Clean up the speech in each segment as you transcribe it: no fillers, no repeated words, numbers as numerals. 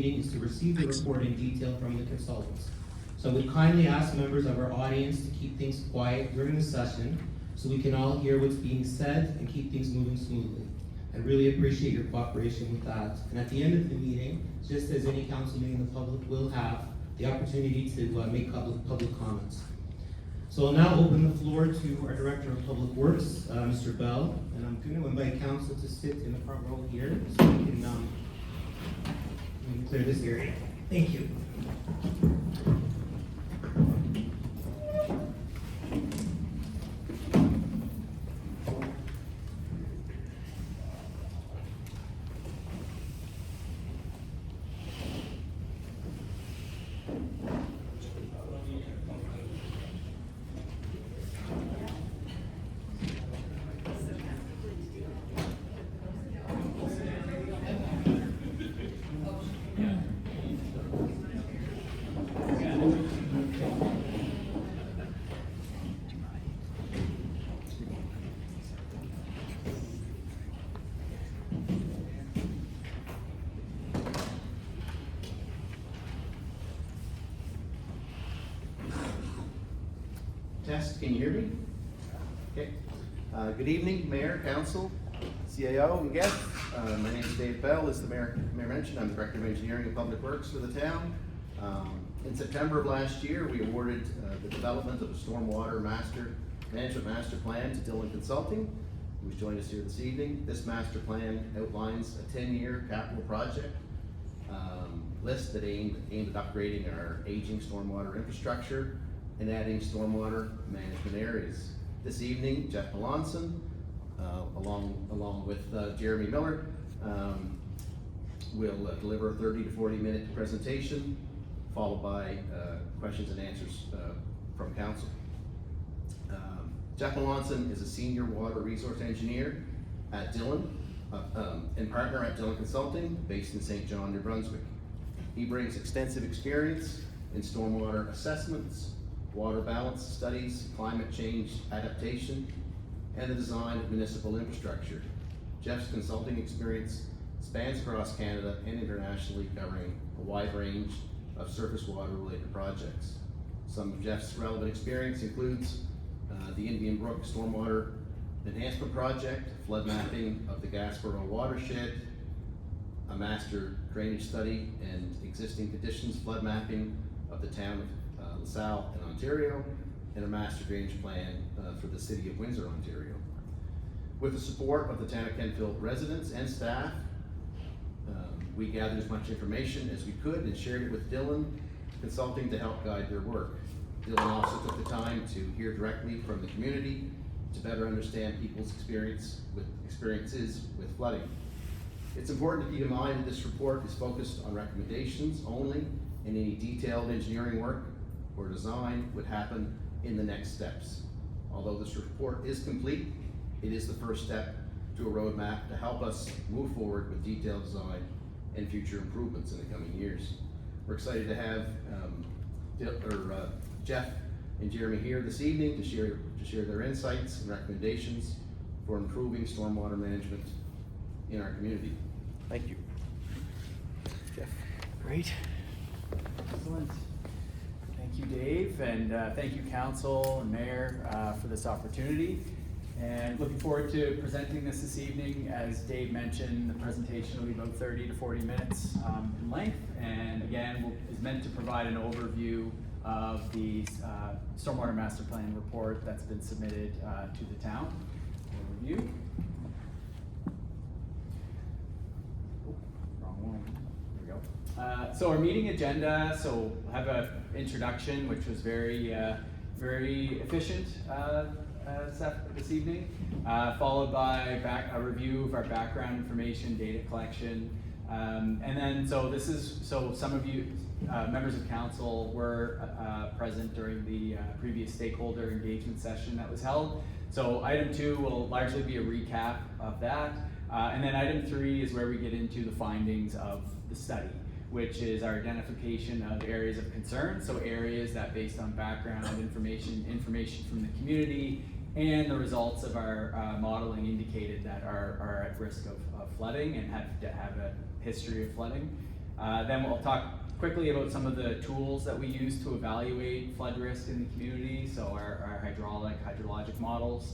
Is to receive the report in detail from the consultants. So I would kindly ask members of our audience to keep things quiet during the session so we can all hear what's being said and keep things moving smoothly. I really appreciate your cooperation with that. And at the end of the meeting, just as any council meeting, the public will have the opportunity to make public comments. So I'll now open the floor to our Director of Public Works, Mr. Bell, and I'm going to invite council to sit in the front row here so we can clear this area. Thank you. Test, can you hear me? Okay. Good evening, Mayor, Council, CAO, and guests. My name is Dave Bell. As the Mayor mentioned, I'm the Director of Engineering and Public Works for the town. In September of last year, we awarded the development of a stormwater management master plan to Dillon Consulting, who's joined us here this evening. This master plan outlines a 10-year capital project list that aimed at upgrading our aging stormwater infrastructure and adding stormwater management areas. This evening, Jeff Melanson, along with Jeremy Miller, will deliver a 30 to 40 minute presentation, followed by questions and answers from council. Jeff Melanson is a senior water resource engineer at Dillon and partner at Dillon Consulting, based in St. John, New Brunswick. He brings extensive experience in stormwater assessments, water balance studies, climate change adaptation, and the design of municipal infrastructure. Jeff's consulting experience spans across Canada and internationally, covering a wide range of surface water related projects. Some of Jeff's relevant experience includes the Indian Brook Stormwater Enhancement Project, flood mapping of the Gasborough watershed, a master drainage study and existing conditions flood mapping of the town of LaSalle in Ontario, and a master drainage plan for the city of Windsor, Ontario. With the support of the town of Kentville residents and staff, we gathered as much information as we could and shared it with Dillon Consulting to help guide their work. Dillon also took the time to hear directly from the community to better understand people's experiences with flooding. It's important to keep in mind that this report is focused on recommendations only, and any detailed engineering work or design would happen in the next steps. Although this report is complete, it is the first step to a roadmap to help us move forward with detailed design and future improvements in the coming years. We're excited to have Jeff and Jeremy here this evening to share their insights and recommendations for improving stormwater management in our community. Thank you. Jeff. Great. Excellent. Thank you, Dave, and thank you, Council and Mayor, for this opportunity. And looking forward to presenting this evening. As Dave mentioned, the presentation will be about 30 to 40 minutes in length, and again, is meant to provide an overview of the Stormwater Master Plan report that's been submitted to the town for review. So our meeting agenda, so we'll have an introduction, which was very efficient this evening, followed by a review of our background information, data collection, and then so some of you members of council were present during the previous stakeholder engagement session that was held. So item 2 will largely be a recap of that, and then item 3 is where we get into the findings of the study, which is our identification of areas of concern, so areas that, based on background information from the community and the results of our modeling, indicated that are at risk of flooding and have a history of flooding. Then we'll talk quickly about some of the tools that we use to evaluate flood risk in the community, so our hydrologic models.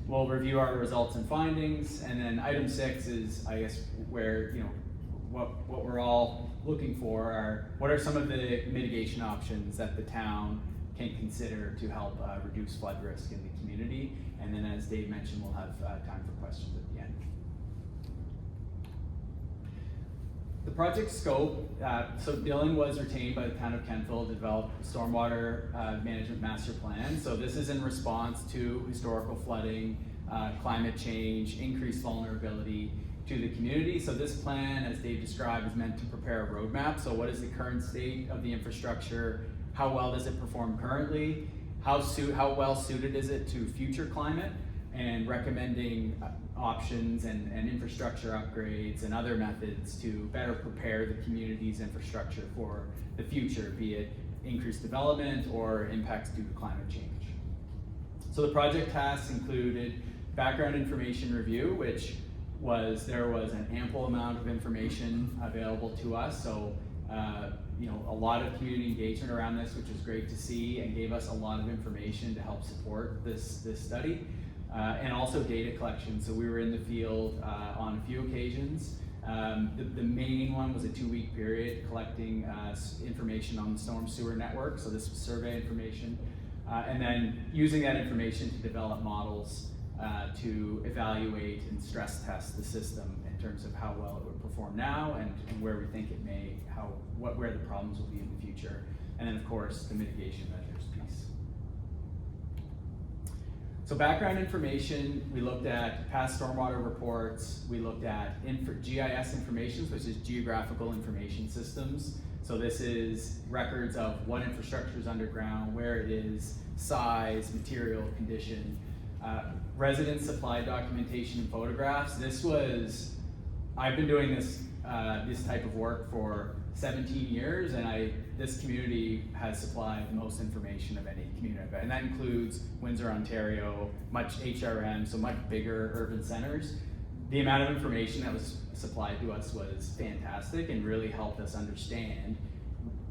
We'll review our results and findings, and then item 6 is, I guess, where, you know, what we're all looking for are, what are some of the mitigation options that the town can consider to help reduce flood risk in the community. And then, as Dave mentioned, we'll have time for questions at the end. The project scope, so Dillon was retained by the town of Kentville to develop a stormwater management master plan. So this is in response to historical flooding, climate change, increased vulnerability to the community. So this plan, as Dave described, is meant to prepare a roadmap. So what is the current state of the infrastructure? How well does it perform currently? How well suited is it to future climate? And recommending options and infrastructure upgrades and other methods to better prepare the community's infrastructure for the future, be it increased development or impacts due to climate change. So the project tasks included background information review, which there was an ample amount of information available to us. So you know, a lot of community engagement around this, which was great to see, and gave us a lot of information to help support this study. And also data collection. So we were in the field on a few occasions. The main one was a 2-week period collecting information on the storm sewer network. So this was survey information. And then using that information to develop models to evaluate and stress test the system in terms of how well it would perform now and where we think it may, where the problems will be in the future. And then of course, the mitigation measures piece. So background information, we looked at past stormwater reports, we looked at GIS information, which is geographical information systems. So this is records of what infrastructure is underground, where it is, size, material, condition, resident supplied documentation and photographs. I've been doing this type of work for 17 years, and this community has supplied the most information of any community, and that includes Windsor, Ontario, much HRM, so much bigger urban centers. The amount of information that was supplied to us was fantastic and really helped us understand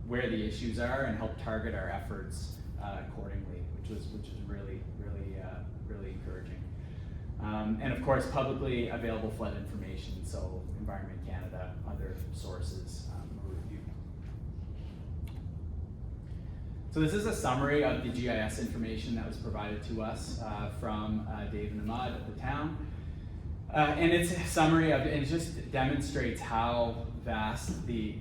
where the issues are and help target our efforts accordingly, which was really encouraging. And of course, publicly available flood information, so Environment Canada, other sources were reviewed. So this is a summary of the GIS information that was provided to us from Dave and Ahmad at the town. And it's a summary of, and it just demonstrates how vast the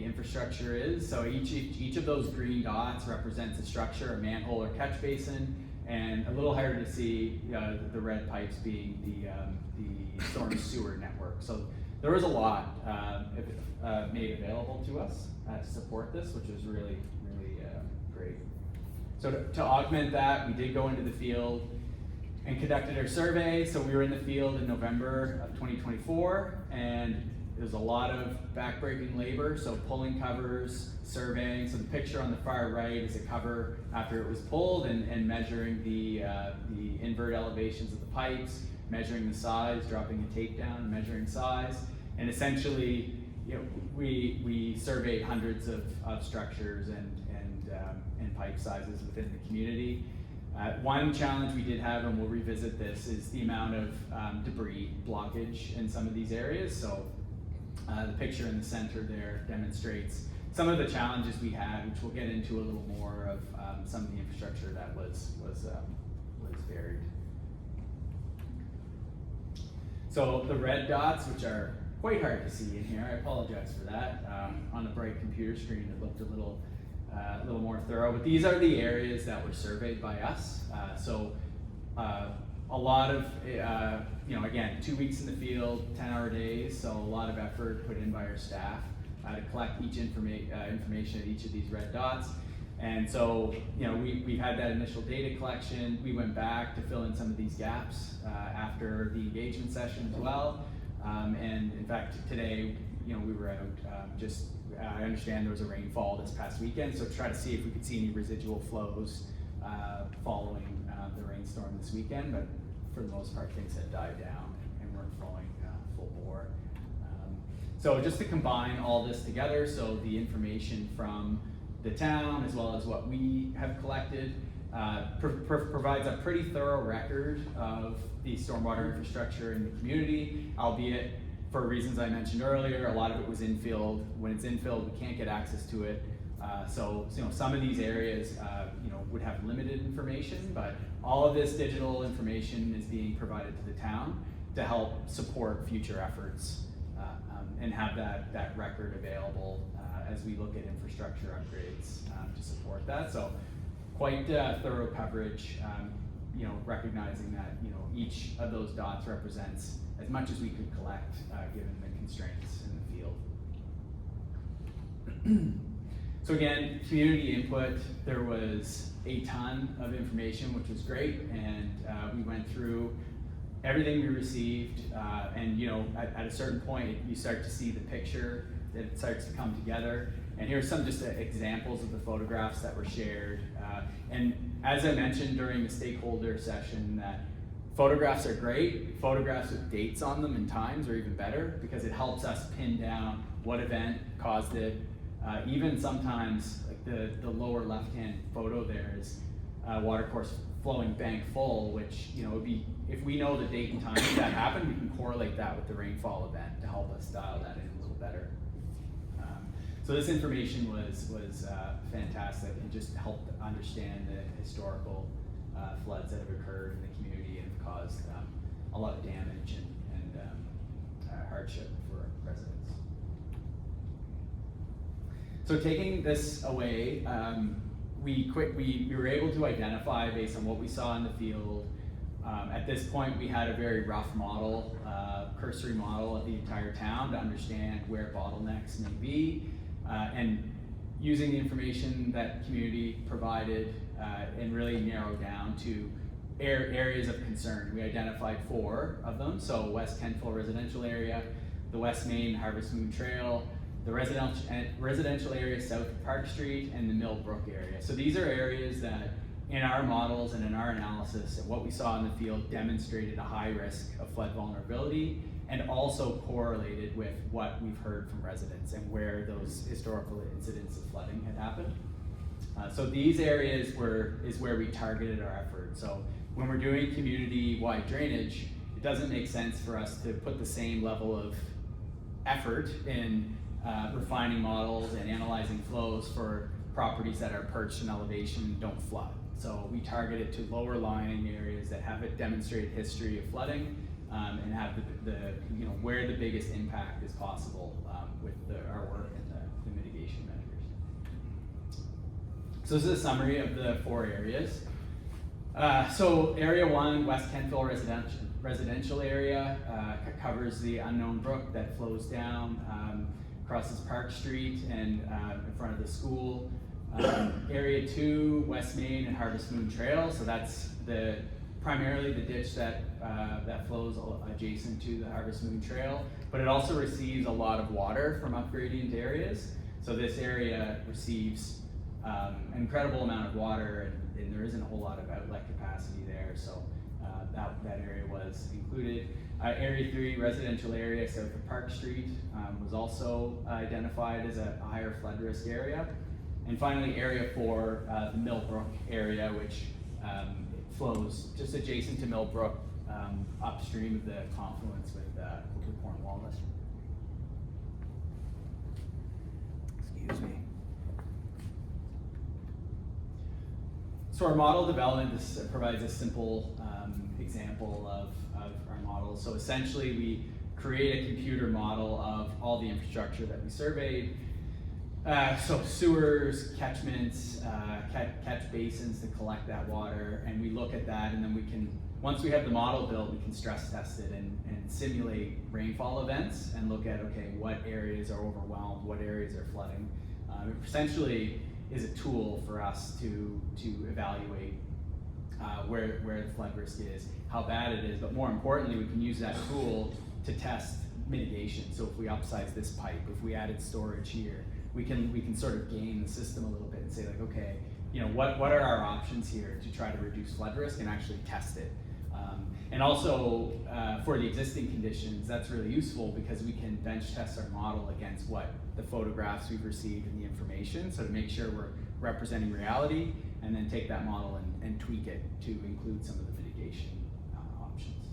infrastructure is. So each of those green dots represents a structure, a manhole or catch basin, and a little harder to see the red pipes being the storm sewer network. So there was a lot made available to us to support this, which was really great. So to augment that, we did go into the field and conducted our survey. So we were in the field in November of 2024, and there's a lot of backbreaking labor, so pulling covers, surveying. So the picture on the far right is a cover after it was pulled, and measuring the invert elevations of the pipes, measuring the size, dropping a tape down, measuring size, and essentially, you know, we surveyed hundreds of structures and pipe sizes within the community. One challenge we did have, and we'll revisit this, is the amount of debris blockage in some of these areas. So the picture in the center there demonstrates some of the challenges we had, which we'll get into a little more of some of the infrastructure that was buried. So the red dots, which are quite hard to see in here, I apologize for that. On a bright computer screen, it looked a little more thorough, but these are the areas that were surveyed by us. A lot of, again, 2 weeks in the field, 10-hour days, so a lot of effort put in by our staff to collect each information at each of these red dots. And so, we had that initial data collection. We went back to fill in some of these gaps after the engagement session as well. And in fact, today, we were out I understand there was a rainfall this past weekend, so try to see if we could see any residual flows following the rainstorm this weekend, but for the most part, things had died down and weren't flowing full bore. So just to combine all this together, so the information from the town as well as what we have collected provides a pretty thorough record of the stormwater infrastructure in the community, albeit for reasons I mentioned earlier, a lot of it was infilled. When it's infilled, we can't get access to it. So some of these areas would have limited information, but all of this digital information is being provided to the town to help support future efforts and have that record available as we look at infrastructure upgrades to support that. So quite thorough coverage, recognizing that each of those dots represents as much as we could collect given the constraints in the field. So again, community input, there was a ton of information, which was great, and we went through everything we received, and at a certain point, you start to see the picture, that it starts to come together. And here's some just examples of the photographs that were shared. And as I mentioned during the stakeholder session, that photographs are great. Photographs with dates on them and times are even better because it helps us pin down what event caused it. Even sometimes, like the lower left-hand photo there is water course flowing bank full, which would be, if we know the date and time that happened, we can correlate that with the rainfall event to help us dial that in a little better. So this information was fantastic and just helped understand the historical floods that have occurred in the community and have caused a lot of damage and hardship for residents. So taking this away, we were able to identify based on what we saw in the field. At this point, we had a very rough model, cursory model of the entire town to understand where bottlenecks may be, and using the information that community provided and really narrow down to areas of concern. We identified 4 of them, so West Kentville residential area, the West Main Harvest Moon Trail, the residential area south of Park Street, and the Mill Brook area. So these are areas that in our models and in our analysis and what we saw in the field demonstrated a high risk of flood vulnerability and also correlated with what we've heard from residents and where those historical incidents of flooding had happened. So these areas is where we targeted our effort. So when we're doing community-wide drainage, it doesn't make sense for us to put the same level of effort in refining models and analyzing flows for properties that are perched in elevation and don't flood. So we target it to lower lying areas that have a demonstrated history of flooding and have where the biggest impact is possible with our work and the mitigation measures. So this is a summary of the 4 areas. So area 1, West Kentville residential area, covers the unknown brook that flows down, crosses Park Street and in front of the school. Area 2, West Main and Harvest Moon Trail, so that's primarily the ditch that flows adjacent to the Harvest Moon Trail, but it also receives a lot of water from upgradient areas. So this area receives an incredible amount of water, and there isn't a whole lot of outlet capacity there, so that area was included. Area 3, residential area south of Park Street, was also identified as a higher flood risk area. And finally, area 4, the Mill Brook area, which flows just adjacent to Mill Brook, upstream of the confluence with Cornwallis. Excuse me. So our model development provides a simple example of our model. So essentially, we create a computer model of all the infrastructure that we surveyed. So sewers, catchments, catch basins to collect that water, and we look at that, and then we can, once we have the model built, we can stress test it and simulate rainfall events and look at, okay, what areas are overwhelmed, what areas are flooding. It essentially is a tool for us to evaluate where the flood risk is, how bad it is, but more importantly, we can use that tool to test mitigation. So if we upsize this pipe, if we added storage here, we can sort of game the system a little bit and say like, okay, what are our options here to try to reduce flood risk and actually test it. And also for the existing conditions, that's really useful because we can bench test our model against what the photographs we've received and the information, so to make sure we're representing reality, and then take that model and tweak it to include some of the mitigation options.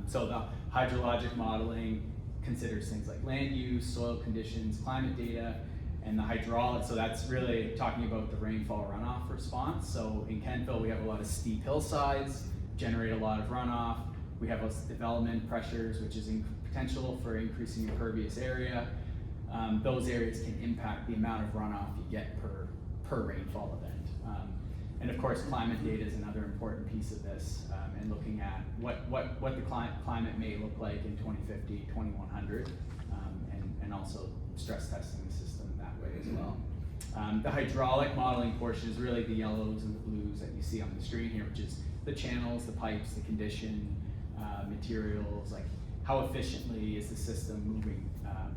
So the hydrologic modeling considers things like land use, soil conditions, climate data, and the hydraulic, so that's really talking about the rainfall runoff response. So in Kentville, we have a lot of steep hillsides, generate a lot of runoff. We have development pressures, which is potential for increasing impervious area. Those areas can impact the amount of runoff you get per rainfall event. And of course, climate data is another important piece of this, and looking at what the climate may look like in 2050, 2100, and also stress testing the system that way as well. The hydraulic modeling portion is really the yellows and the blues that you see on the screen here, which is the channels, the pipes, the condition, materials, like how efficiently is the system moving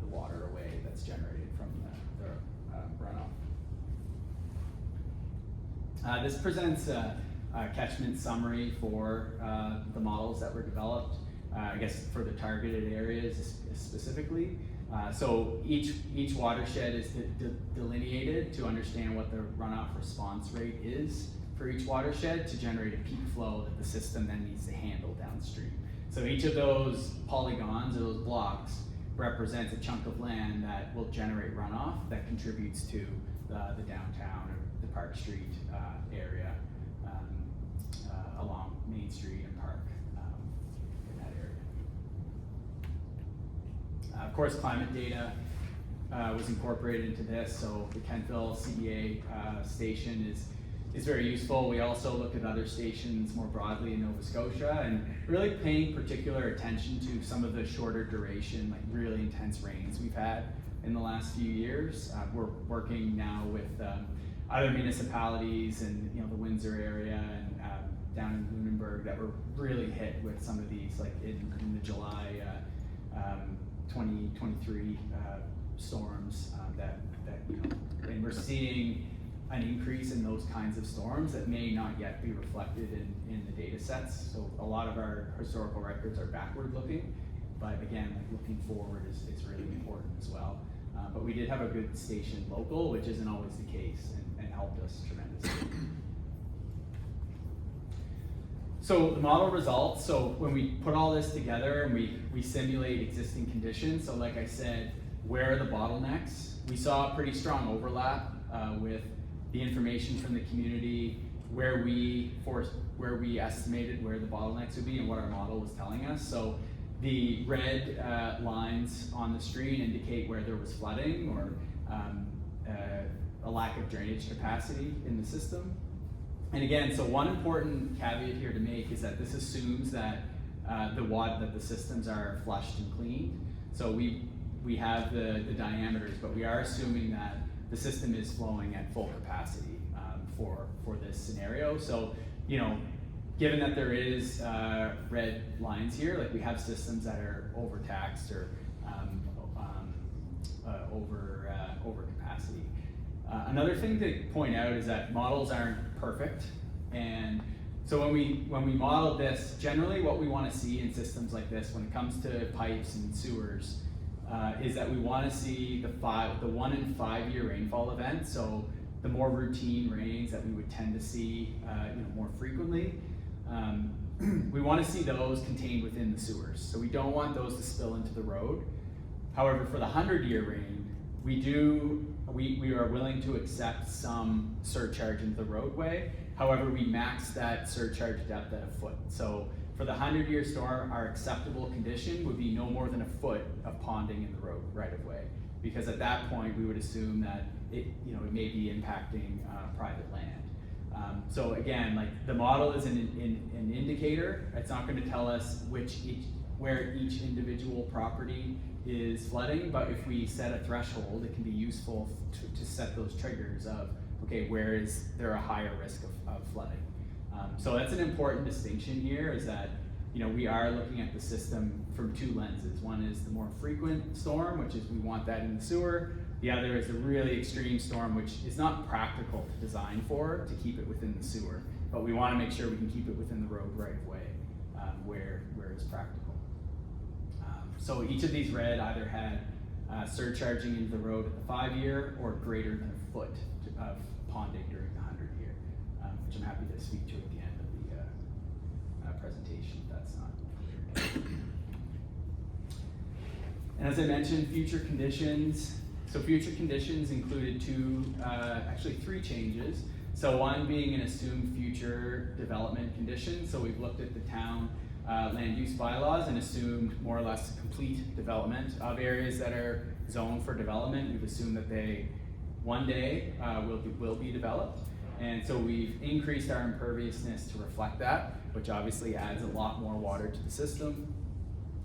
the water away that's generated from the runoff. This presents a catchment summary for the models that were developed, I guess for the targeted areas specifically. So each watershed is delineated to understand what the runoff response rate is for each watershed to generate a peak flow that the system then needs to handle downstream. So each of those polygons or those blocks represents a chunk of land that will generate runoff that contributes to the downtown or the Park Street area along Main Street and Park in that area. Of course, climate data was incorporated into this, so the Kentville CDA station is very useful. We also looked at other stations more broadly in Nova Scotia and really paying particular attention to some of the shorter duration, like really intense rains we've had in the last few years. We're working now with other municipalities and the Windsor area and down in Lunenburg that were really hit with some of these, like in the July 2023 storms and we're seeing an increase in those kinds of storms that may not yet be reflected in the data sets. So a lot of our historical records are backward looking, but again, like looking forward is really important as well. But we did have a good station local, which isn't always the case, and helped us tremendously. So the model results, so when we put all this together and we simulate existing conditions, so like I said, where are the bottlenecks? We saw a pretty strong overlap with the information from the community, where we estimated where the bottlenecks would be and what our model was telling us. So the red lines on the screen indicate where there was flooding or a lack of drainage capacity in the system. And again, so one important caveat here to make is that this assumes that the systems are flushed and cleaned. So we have the diameters, but we are assuming that the system is flowing at full capacity for this scenario. So, given that there is red lines here, like we have systems that are overtaxed or over capacity. Another thing to point out is that models aren't perfect, and so when we model this, generally what we want to see in systems like this, when it comes to pipes and sewers, is that we want to see the 1 in 5 year rainfall event. So the more routine rains that we would tend to see, more frequently, we want to see those contained within the sewers. So we don't want those to spill into the road. However, for the 100-year rain, we are willing to accept some surcharge into the roadway. However, we max that surcharge depth at 1 foot. So for the 100-year storm, our acceptable condition would be no more than 1 foot of ponding in the road right of way, because at that point we would assume that it may be impacting private land. So again, like the model is an indicator. It's not going to tell us where each individual property is flooding, but if we set a threshold, it can be useful to set those triggers of, okay, where is there a higher risk of flooding? So that's an important distinction here, is that we are looking at the system from 2 lenses. One is the more frequent storm, which is we want that in the sewer. The other is a really extreme storm, which is not practical to design for, to keep it within the sewer. but we want to make sure we can keep it within the road right of way where it's practical. So each of these red either had surcharging into the road at the 5-year or greater than a foot of ponding during the 100-year, which I'm happy to speak to at the end of the presentation if that's not clear. And as I mentioned, future conditions. So future conditions included actually three changes. So one being an assumed future development condition. So we've looked at the town land use bylaws and assumed more or less complete development of areas that are zoned for development. We've assumed that they one day will be developed. And so we've increased our imperviousness to reflect that, which obviously adds a lot more water to the system.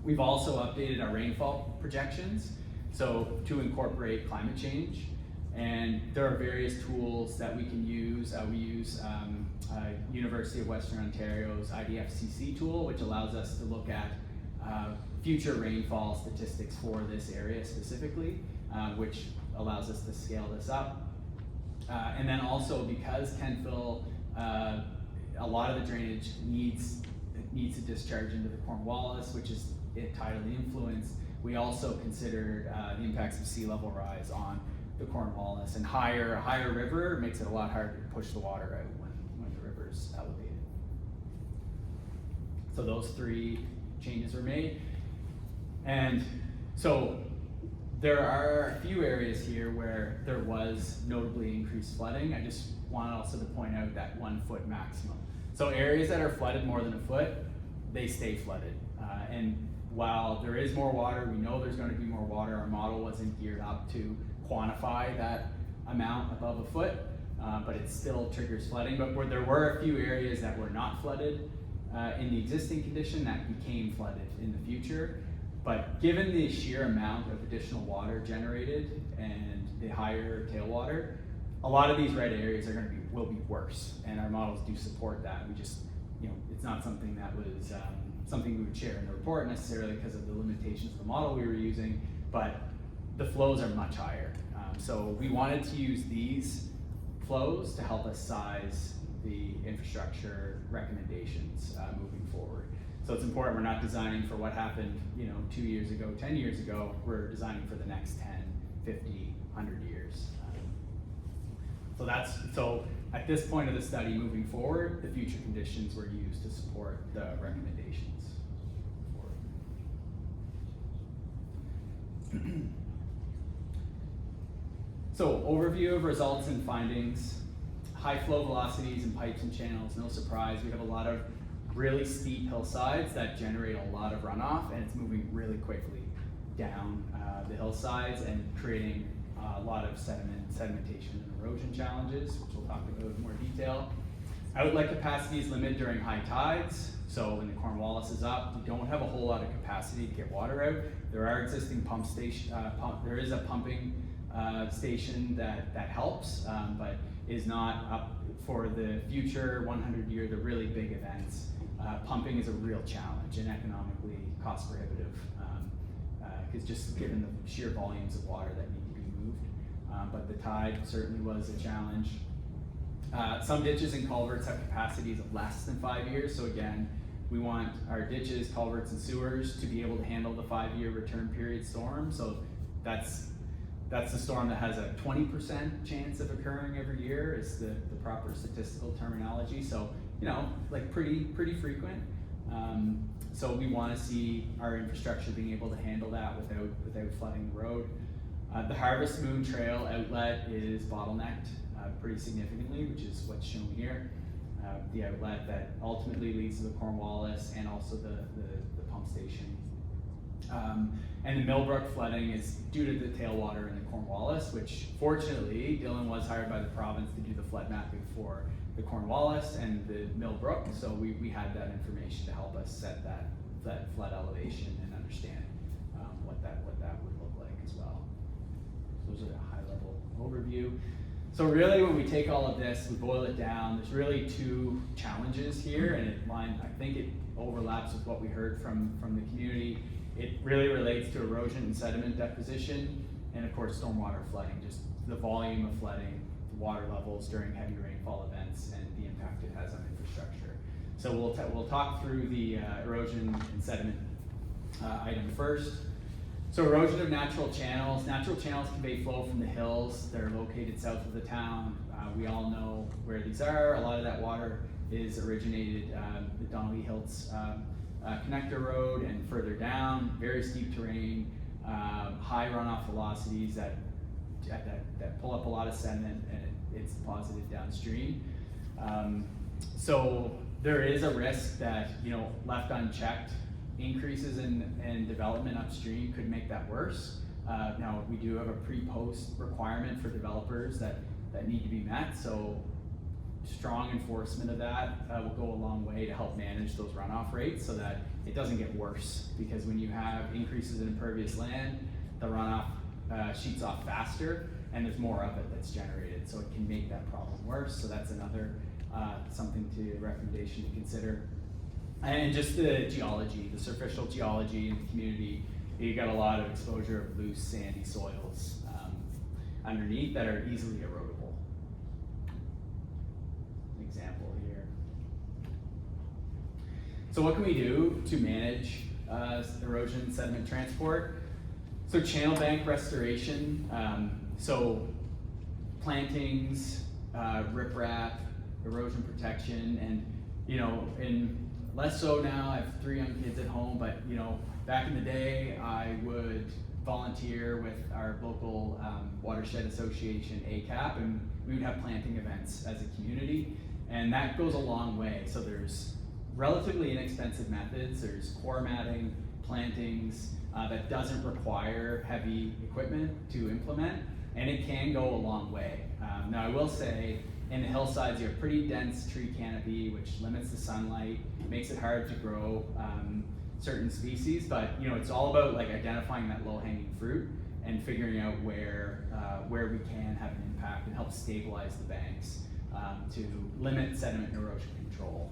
We've also updated our rainfall projections, so to incorporate climate change. And there are various tools that we can use. We use University of Western Ontario's IDFCC tool, which allows us to look at future rainfall statistics for this area specifically, which allows us to scale this up. And then also because Kentville, a lot of the drainage needs to discharge into the Cornwallis, which is tidally influenced, we also considered the impacts of sea level rise on the Cornwallis, and a higher river makes it a lot harder to push the water out when the river's elevated. So those three changes were made. And so there are a few areas here where there was notably increased flooding. I just want also to point out that 1 foot maximum. So areas that are flooded more than a foot, they stay flooded. And while there is more water, we know there's going to be more water. Our model wasn't geared up to quantify that amount above a foot, but it still triggers flooding. But where there were a few areas that were not flooded in the existing condition that became flooded in the future. But given the sheer amount of additional water generated and the higher tailwater, a lot of these red areas will be worse, and our models do support that. We just, it's not something that was something we would share in the report necessarily because of the limitations of the model we were using, but the flows are much higher. So we wanted to use these flows to help us size the infrastructure recommendations moving forward. So it's important we're not designing for what happened 2 years ago, 10 years ago. We're designing for the next 10, 50, 100 years. So at this point of the study moving forward, the future conditions were used to support the recommendations. So overview of results and findings. High flow velocities in pipes and channels, no surprise. We have a lot of really steep hillsides that generate a lot of runoff, and it's moving really quickly down the hillsides and creating a lot of sedimentation and erosion challenges, which we'll talk about in more detail. Outlet capacity is limited during high tides. So when the Cornwallis is up, we don't have a whole lot of capacity to get water out. There are existing pump station, there is a pumping station that helps, but is not up for the future 100-year, the really big events. Pumping is a real challenge and economically cost prohibitive, because just given the sheer volumes of water that need to be moved. But the tide certainly was a challenge. Some ditches and culverts have capacities of less than 5 years. So again, we want our ditches, culverts, and sewers to be able to handle the 5-year return period storm. So that's the storm that has a 20% chance of occurring every year is the proper statistical terminology. So, like pretty frequent. So we want to see our infrastructure being able to handle that without flooding the road. The Harvest Moon Trail outlet is bottlenecked pretty significantly, which is what's shown here. The outlet that ultimately leads to the Cornwallis and also the pump station. And the Millbrook flooding is due to the tailwater in the Cornwallis, which fortunately Dillon was hired by the province to do the flood mapping for the Cornwallis and the Millbrook, so we had that information to help us set that flood elevation and understand what that would look like as well. So those are a high level overview. So really when we take all of this, we boil it down, there's really two challenges here, and I think it overlaps with what we heard from the community. It really relates to erosion and sediment deposition, and of course stormwater flooding, just the volume of flooding water levels during heavy rainfall events and the impact it has on infrastructure. So we'll talk through the erosion and sediment item first. So erosion of natural channels. Natural channels convey flow from the hills. They're located south of the town. We all know where these are. A lot of that water is originated the Donnelly Hills connector road and further down. Very steep terrain, high runoff velocities that pull up a lot of sediment, and it's deposited downstream. So there is a risk that, left unchecked, increases in development upstream could make that worse. Now, we do have a pre-post requirement for developers that need to be met, so strong enforcement of that will go a long way to help manage those runoff rates so that it doesn't get worse. Because when you have increases in impervious land, the runoff sheets off faster, and there's more of it that's generated, so it can make that problem worse. So that's another recommendation to consider. And just the geology, the superficial geology in the community, you got a lot of exposure of loose sandy soils underneath that are easily erodible. An example here. So what can we do to manage erosion and sediment transport? So channel bank restoration, so plantings, riprap, erosion protection, and in less so now. I have 3 young kids at home, but back in the day, I would volunteer with our local watershed association, ACAP, and we would have planting events as a community, and that goes a long way. So there's relatively inexpensive methods. There's core matting, plantings that doesn't require heavy equipment to implement, and it can go a long way. Now I will say, in the hillsides, you have pretty dense tree canopy, which limits the sunlight, makes it hard to grow certain species, but it's all about identifying that low-hanging fruit and figuring out where we can have an impact and help stabilize the banks to limit sediment and erosion control.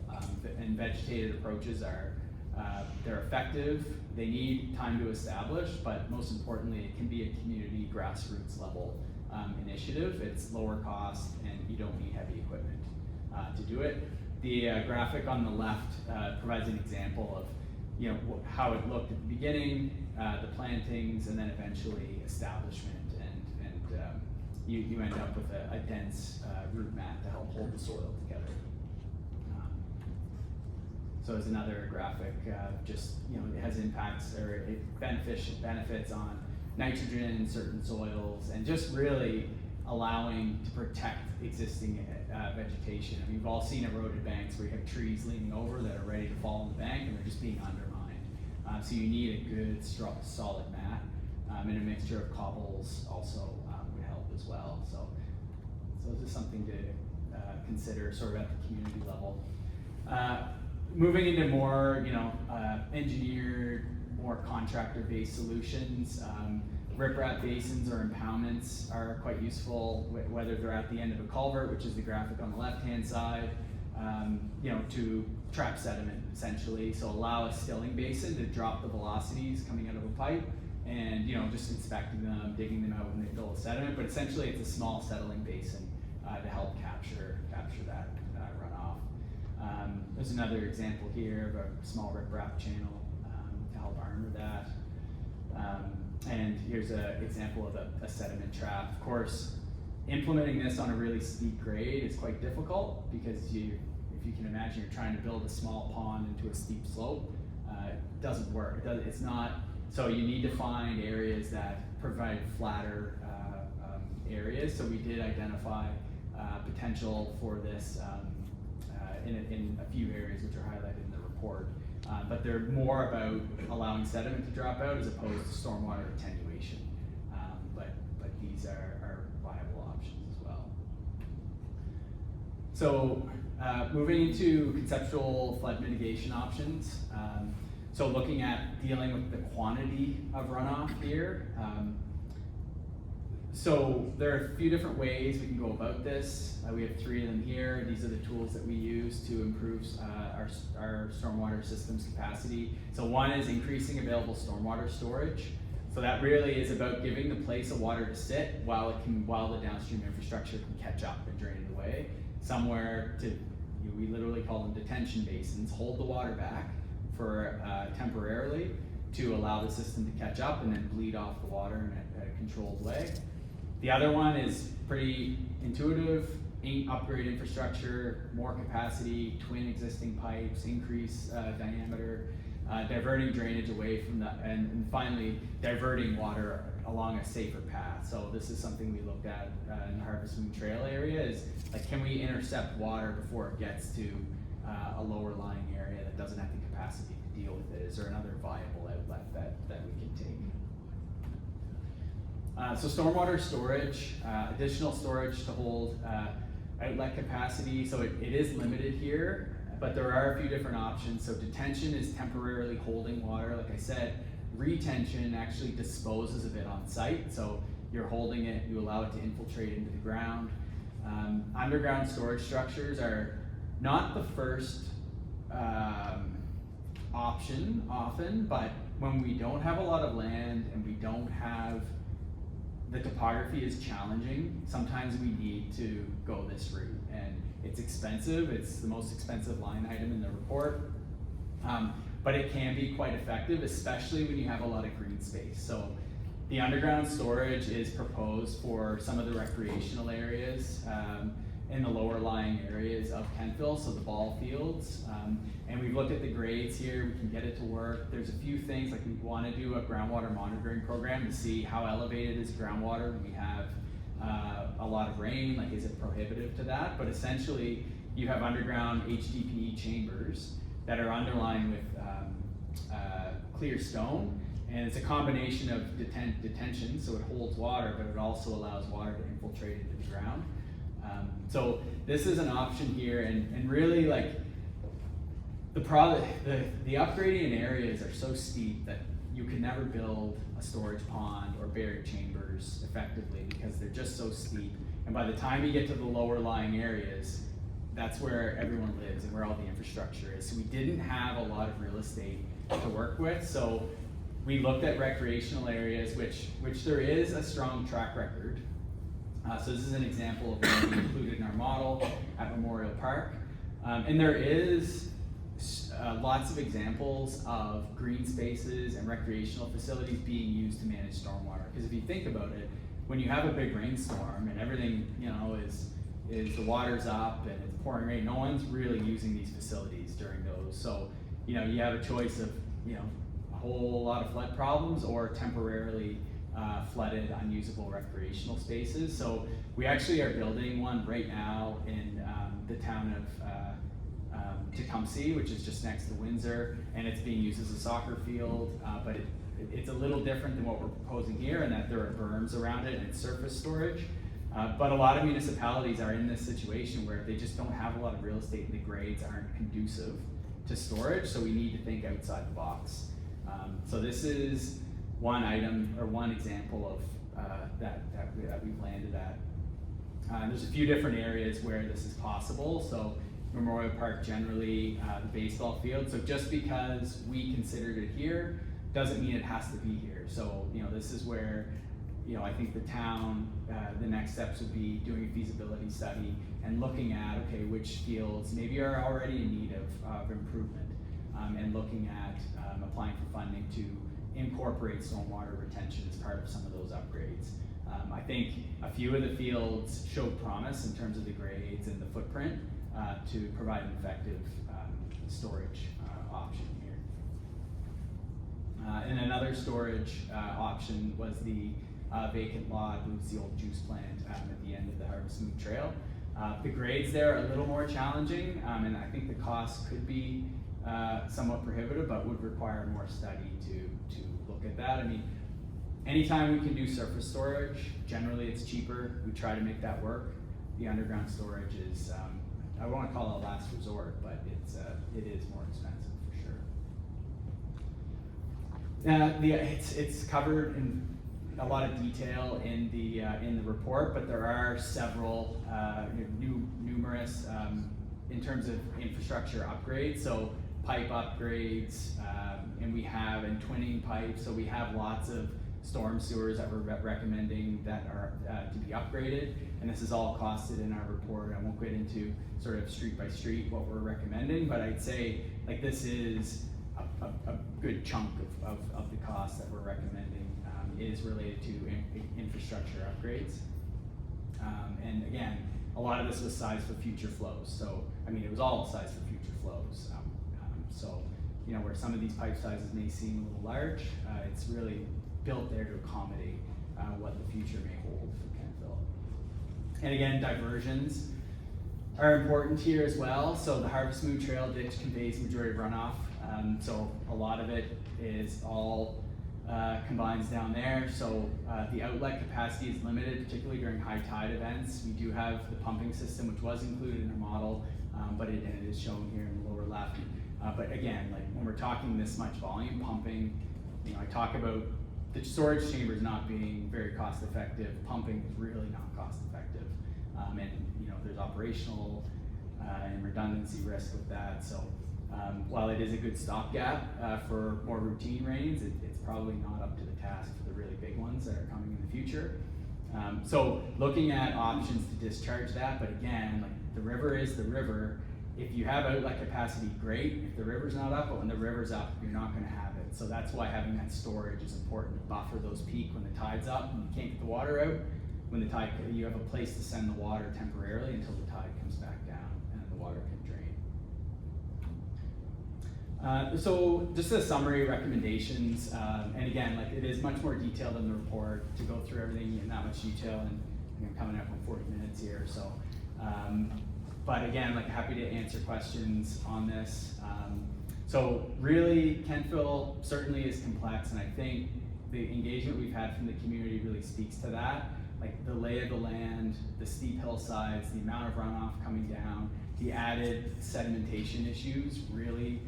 And vegetated approaches they're effective. They need time to establish, but most importantly, it can be a community grassroots level initiative. It's lower cost, and you don't need heavy equipment to do it. The graphic on the left provides an example of how it looked at the beginning, the plantings, and then eventually establishment, and you end up with a dense root mat to help hold the soil together. So as another graphic, it has impacts or benefits on nitrogen in certain soils, and just really allowing to protect existing vegetation. I mean, we've all seen eroded banks where you have trees leaning over that are ready to fall on the bank, and they're just being undermined. So you need a good, strong, solid mat, and a mixture of cobbles also would help as well. So this is something to consider sort of at the community level. Moving into more, engineered, more contractor-based solutions. Riprap basins or impoundments are quite useful, whether they're at the end of a culvert, which is the graphic on the left-hand side, to trap sediment, essentially. So allow a stilling basin to drop the velocities coming out of a pipe, and just inspecting them, digging them out when they fill with sediment. But essentially, it's a small settling basin to help capture that runoff. There's another example here of a small riprap channel to help armor that. And here's an example of a sediment trap. Of course, implementing this on a really steep grade is quite difficult, because if you can imagine, you're trying to build a small pond into a steep slope, it doesn't work. It's not. So you need to find areas that provide flatter areas. So we did identify potential for this in a few areas which are highlighted in the report. But they're more about allowing sediment to drop out as opposed to stormwater attenuation. But these are viable options as well. So moving into conceptual flood mitigation options. So looking at dealing with the quantity of runoff here. So there are a few different ways we can go about this. We have 3 of them here. These are the tools that we use to improve our stormwater system's capacity. So one is increasing available stormwater storage. So that really is about giving the place of water to sit while the downstream infrastructure can catch up and drain it away. Somewhere to, we literally call them detention basins, hold the water back for temporarily to allow the system to catch up and then bleed off the water in a controlled way. The other one is pretty intuitive: upgrade infrastructure, more capacity, twin existing pipes, increase diameter, diverting drainage away from and finally diverting water along a safer path. So this is something we looked at in the Harvest Moon Trail area, is like, can we intercept water before it gets to a lower lying area that doesn't have the capacity to deal with it? Is there another viable outlet that we can take? So stormwater storage, additional storage to hold outlet capacity. So it is limited here, but there are a few different options. So detention is temporarily holding water. Like I said, retention actually disposes of it on site. So you're holding it, you allow it to infiltrate into the ground. Underground storage structures are not the first option often, but when we don't have a lot of land and we don't have, the topography is challenging, sometimes we need to go this route, and it's expensive. It's the most expensive line item in the report, but it can be quite effective, especially when you have a lot of green space. So the underground storage is proposed for some of the recreational areas in the lower lying areas of Kentville, so the ball fields. And we've looked at the grades here, we can get it to work. There's a few things, like we want to do a groundwater monitoring program to see how elevated is groundwater when we have a lot of rain, like is it prohibitive to that? But essentially, you have underground HDPE chambers that are underlined with clear stone, and it's a combination of detention, so it holds water, but it also allows water to infiltrate into the ground. So this is an option here, and really, like, the upgrading in areas are so steep that you can never build a storage pond or buried chambers effectively because they're just so steep. And by the time you get to the lower lying areas, that's where everyone lives and where all the infrastructure is. So we didn't have a lot of real estate to work with. So we looked at recreational areas, which there is a strong track record. So this is an example of what we included in our model at Memorial Park. And there is lots of examples of green spaces and recreational facilities being used to manage stormwater. Because if you think about it, when you have a big rainstorm and everything, is the water's up and it's pouring rain, no one's really using these facilities during those. So, you have a choice of, a whole lot of flood problems or temporarily flooded, unusable recreational spaces. So we actually are building one right now in the town of Tecumseh, which is just next to Windsor, and it's being used as a soccer field, but it's a little different than what we're proposing here in that there are berms around it and it's surface storage. But a lot of municipalities are in this situation where they just don't have a lot of real estate and the grades aren't conducive to storage, so we need to think outside the box. So this is one item or one example of that we've landed at. There's a few different areas where this is possible. So Memorial Park generally, the baseball field. So just because we considered it here doesn't mean it has to be here. So this is where I think the town, the next steps would be doing a feasibility study and looking at, okay, which fields maybe are already in need of improvement, and looking at applying for funding to incorporate stormwater retention as part of some of those upgrades. I think a few of the fields showed promise in terms of the grades and the footprint to provide an effective storage option here. And another storage option was the vacant lot, which was the old juice plant at the end of the Harvest Moon Trail. The grades there are a little more challenging, and I think the cost could be somewhat prohibitive, but would require more study to look at that. I mean, anytime we can do surface storage, generally it's cheaper. We try to make that work. The underground storage is, I won't call it a last resort, but it is more expensive for sure. It's covered in a lot of detail in the report, but there are several numerous in terms of infrastructure upgrades. So pipe upgrades, and we have twinning pipes. So we have lots of storm sewers that we're recommending that are to be upgraded, and this is all costed in our report. I won't get into sort of street by street what we're recommending, but I'd say like this is a good chunk of the cost that we're recommending is related to infrastructure upgrades. And again, a lot of this was sized for future flows. So, I mean, it was all sized for future flows. So, you know, where some of these pipe sizes may seem a little large, it's really built there to accommodate what the future may hold for Kentville. And again, diversions are important here as well. So the Harvest Moon Trail ditch conveys majority of runoff. So a lot of it is all combines down there. So the outlet capacity is limited, particularly during high tide events. We do have the pumping system, which was included in our model, but it is shown here in the lower left. But again, like when we're talking this much volume pumping, you know, I talk about the storage chambers not being very cost effective. Pumping is really not cost effective. And you know, there's operational and redundancy risk with that. So while it is a good stopgap for more routine rains, it's probably not up to the task for the really big ones that are coming in the future. So looking at options to discharge that, but again, like the river is the river. If you have outlet capacity, great. If the river's not up, but when the river's up, you're not going to have it. So that's why having that storage is important to buffer those peaks when the tide's up and you can't get the water out. When the tide, you have a place to send the water temporarily until the tide comes back down and the water can drain. So just a summary recommendations, and again, like it is much more detailed in the report to go through everything in that much detail, and I'm coming up on 40 minutes here. So, but again, like happy to answer questions on this. So really, Kentville certainly is complex, and I think the engagement we've had from the community really speaks to that. Like the lay of the land, the steep hillsides, the amount of runoff coming down, the added sedimentation issues really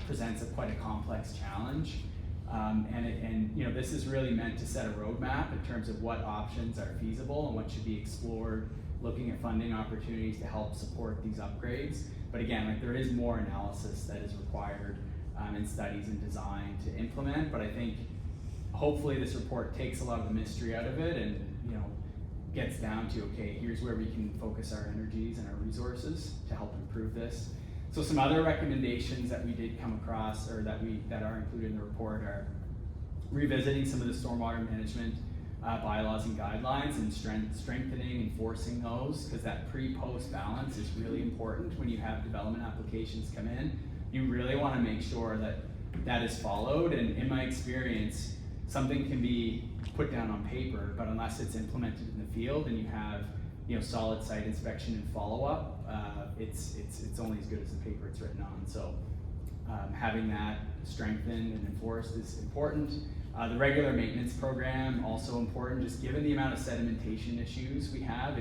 presents quite a complex challenge. And you know, this is really meant to set a roadmap in terms of what options are feasible and what should be explored, looking at funding opportunities to help support these upgrades. But again, like there is more analysis that is required in studies and design to implement. But I think hopefully this report takes a lot of the mystery out of it and, you know, gets down to, okay, here's where we can focus our energies and our resources to help improve this. So some other recommendations that we did come across, or that are included in the report, are revisiting some of the stormwater management bylaws and guidelines and strengthening, enforcing those, because that pre-post balance is really important when you have development applications come in. You really want to make sure that that is followed, and in my experience, something can be put down on paper, but unless it's implemented in the field and you have, you know, solid site inspection and follow-up, it's only as good as the paper it's written on. So having that strengthened and enforced is important. The regular maintenance program, also important, just given the amount of sedimentation issues we have.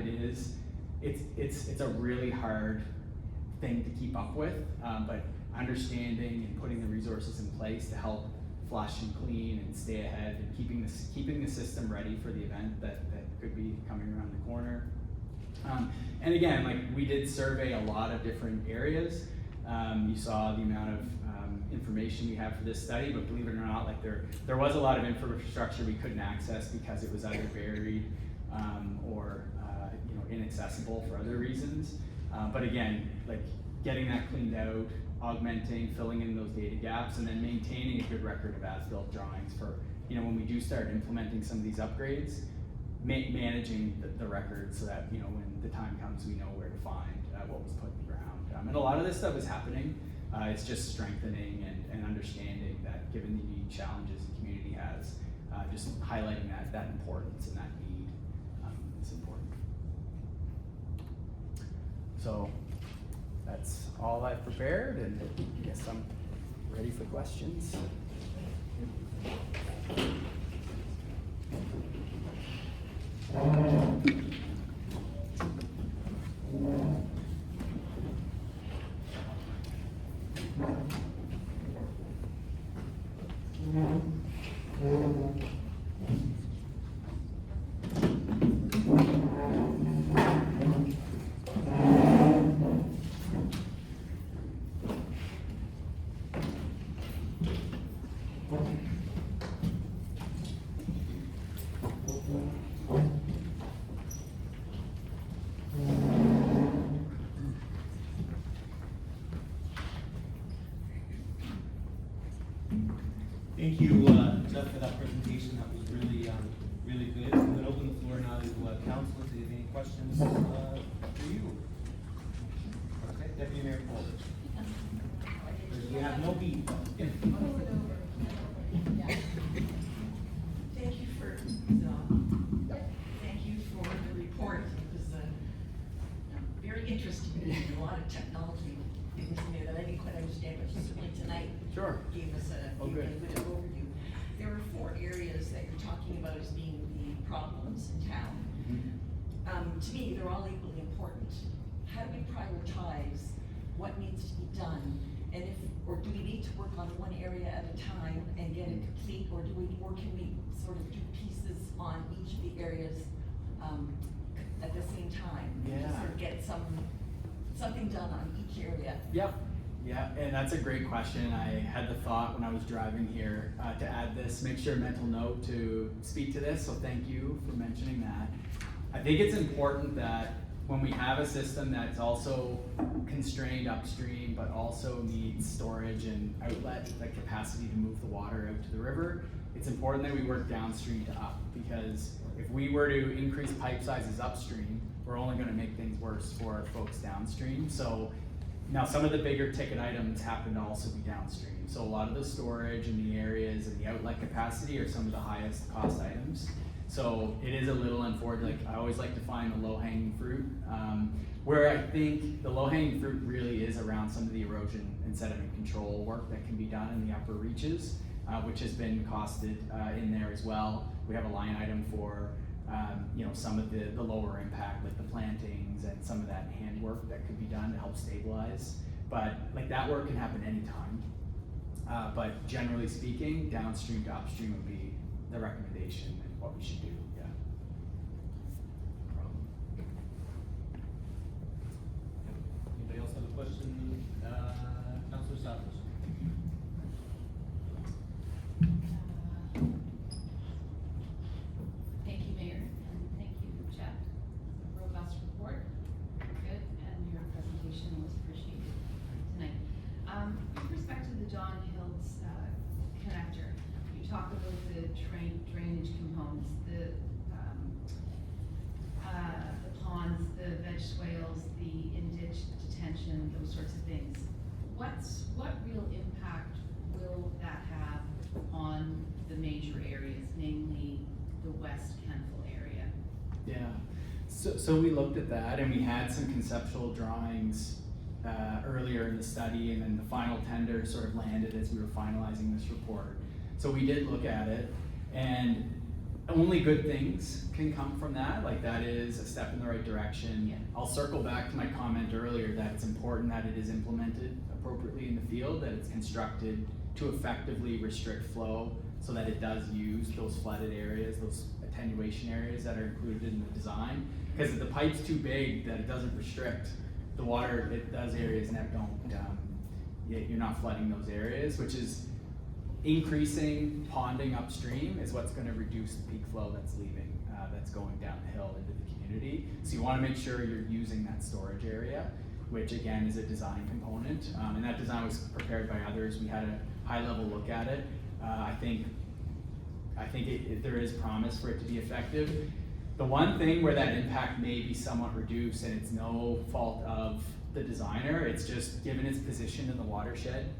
It's a really hard thing to keep up with, but understanding and putting the resources in place to help flush and clean and stay ahead, and keeping the system ready for the event that could be coming around the corner. And again, like we did survey a lot of different areas. You saw the amount of information we have for this study, but believe it or not, like there was a lot of infrastructure we couldn't access because it was either buried or you know, inaccessible for other reasons. But again, like getting that cleaned out, augmenting, filling in those data gaps, and then maintaining a good record of as-built drawings for, you know, when we do start implementing some of these upgrades, managing the record so that, you know, when the time comes, we know where to find what was put in the ground. And a lot of this stuff is happening. It's just strengthening and understanding that given the unique challenges the community has, just highlighting that importance and that need is important. So that's all I've prepared, and I guess I'm ready for questions. Thank you, Jeff, for that presentation. That was really, really good. I'm going to open the floor now to council. If you have any questions for you. Okay, Deputy Mayor Coleridge. We have no beat. Yeah. Thank you for the report. It was very interesting. A lot of technology things in there that I didn't quite understand, but certainly tonight Sure. gave us a good overview. There are 4 areas that you're talking about as being the problems in town. To me, they're all equally important. How do we prioritize what needs to be done? And or do we need to work on one area at a time and get it complete, or can we sort of do pieces on each of the areas at the same time? Yeah. Sort of get something done on each area. Yep. Yeah, and that's a great question. I had the thought when I was driving here to add this, make sure mental note to speak to this, so thank you for mentioning that. I think it's important that when we have a system that's also constrained upstream, but also needs storage and outlet, the capacity to move the water out to the river, it's important that we work downstream to up, because if we were to increase pipe sizes upstream, we're only gonna make things worse for folks downstream. So now some of the bigger ticket items happen to also be downstream. So a lot of the storage in the areas and the outlet capacity are some of the highest cost items. So it is a little unfortunate. Like I always like to find the low-hanging fruit, where I think the low-hanging fruit really is around some of the erosion and sediment control work that can be done in the upper reaches, which has been costed in there as well. We have a line item for some of the lower impact, like the plantings and some of that handwork that could be done to help stabilize. But like that work can happen anytime. But generally speaking, downstream to upstream would be the recommendation and what we should do. Yeah. Anybody else have a question? Councilor Savage. Thank you, Mayor, and thank you, Jeff. Robust report, good, and your presentation was appreciated tonight. With respect to the Don Hills connector, you talk about the drainage components, the ponds, the veg swales, the in-ditch detention, those sorts of things. What real impact will that have on the major areas, namely the West Kentville area? Yeah, so we looked at that and we had some conceptual drawings earlier in the study, and then the final tender sort of landed as we were finalizing this report. So we did look at it, and only good things can come from that. Like that is a step in the right direction. Yeah. I'll circle back to my comment earlier that it's important that it is implemented appropriately in the field, that it's constructed to effectively restrict flow so that it does use those flooded areas, those attenuation areas that are included in the design. Because if the pipe's too big that it doesn't restrict the water, it does areas that don't, you're not flooding those areas, which is increasing ponding upstream is what's going to reduce the peak flow that's leaving, that's going downhill into the community. So you want to make sure you're using that storage area, which again is a design component. And that design was prepared by others. We had a high level look at it. I think there is promise for it to be effective. The one thing where that impact may be somewhat reduced, and it's no fault of the designer, it's just given its position in the watershed.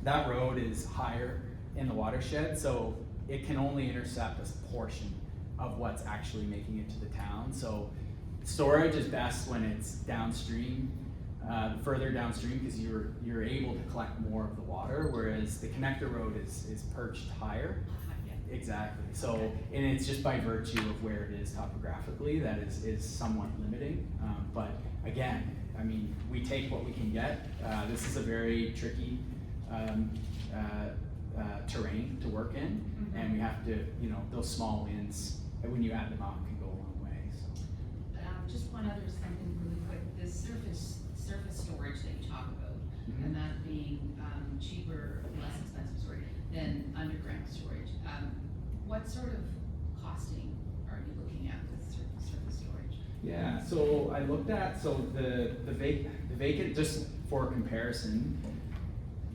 That road is higher in the watershed, so it can only intercept a portion of what's actually making it to the town. So storage is best when it's downstream, further downstream, because you're able to collect more of the water, whereas the connector road is perched higher. Exactly. So, and it's just by virtue of where it is topographically that is somewhat limiting. But again, I mean, we take what we can get. This is a very tricky terrain to work in, and we have to, those small wins, when you add them up, can go a long way. So. Just one other something really quick. This surface storage that you talk about, and that being cheaper, less expensive storage than underground storage. What sort of costing are you looking at with surface storage? Yeah, so I looked at the vacant, just for comparison,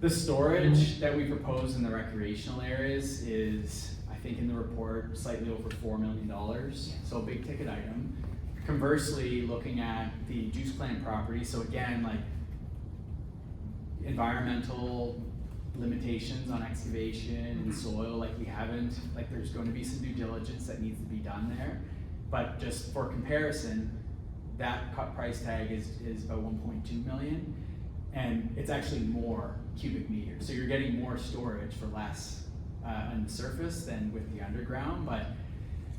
The storage that we propose in the recreational areas is, I think in the report, slightly over $4 million, so a big ticket item. Conversely, looking at the juice plant property, so again, like environmental limitations on excavation and soil, like we haven't, like there's going to be some due diligence that needs to be done there. But just for comparison, that cut price tag is about 1.2 million, and it's actually more cubic meters. So you're getting more storage for less on the surface than with the underground. But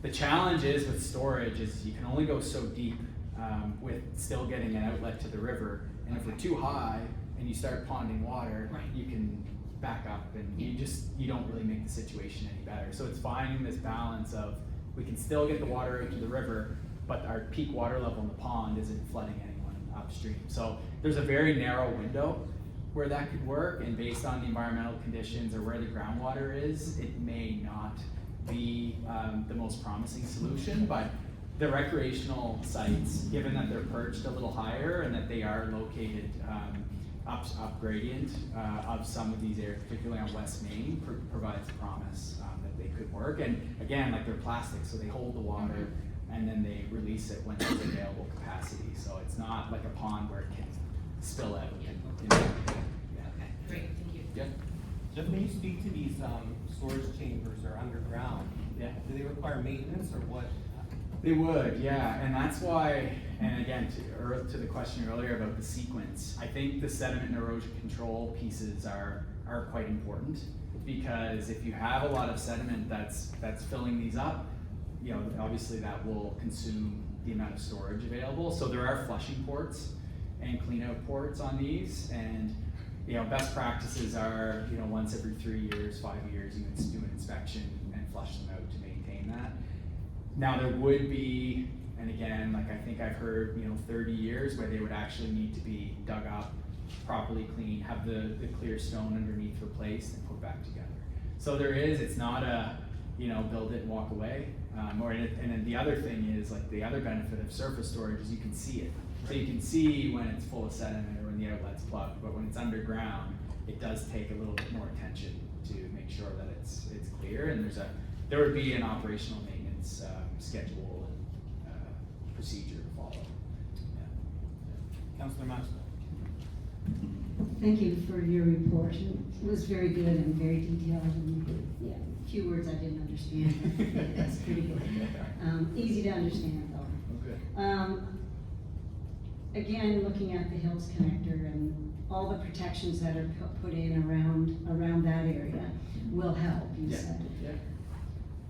the challenge is with storage is you can only go so deep with still getting an outlet to the river. And if we're too high and you start ponding water, Right. you can back up and you don't really make the situation any better. So it's finding this balance of we can still get the water into the river, but our peak water level in the pond isn't flooding anyone upstream. So there's a very narrow window where that could work, and based on the environmental conditions or where the groundwater is, it may not be the most promising solution. But the recreational sites, given that they're perched a little higher and that they are located up gradient of some of these areas, particularly on West Main, provides promise that they could work. And again, like they're plastic, so they hold the water and then they release it when there's available capacity. So it's not like a pond where it can spill out. Okay, great, thank you. Yeah. Jeff, when you speak to these storage chambers or underground, Yeah. do they require maintenance or what? They would, yeah, and that's why, and again, to the question earlier about the sequence, I think the sediment and erosion control pieces are quite important, because if you have a lot of sediment that's filling these up, you know, obviously that will consume the amount of storage available. So there are flushing ports and clean out ports on these, and you know, best practices are, you know, once every 3 years, 5 years, you do an inspection and flush them out to maintain that. Now there would be, and again, like I think I've heard, you know, 30 years where they would actually need to be dug up, properly cleaned, have the clear stone underneath replaced and put back together. So there is, it's not a, you know, build it and walk away. And then the other thing is, like the other benefit of surface storage is you can see it. So you can see when it's full of sediment or when the outlet's plugged, but when it's underground, it does take a little bit more attention to make sure that it's clear, and there would be an operational maintenance schedule and procedure to follow. Councillor Maxwell. Thank you for your report. It was very good and very detailed, and yeah, a few words I didn't understand, but that's pretty good. Easy to understand though. Oh, good. Again, looking at the Hills Connector and all the protections that are put in around that area will help, you Yeah. said. Yeah.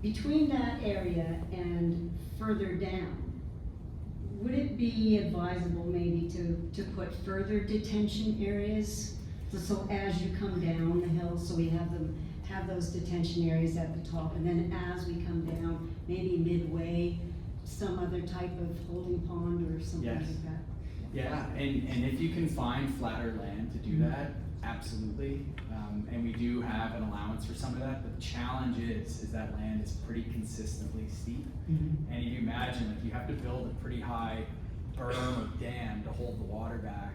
Between that area and further down, would it be advisable maybe to put further detention areas? So as you come down the hill, so we have those detention areas at the top, and then as we come down, maybe midway, some other type of holding pond or something Yes. like that? Yeah, and if you can find flatter land to do that, absolutely. And we do have an allowance for some of that. The challenge is that land is pretty consistently steep. Mhm. And if you imagine, like you have to build a pretty high berm or dam to hold the water back.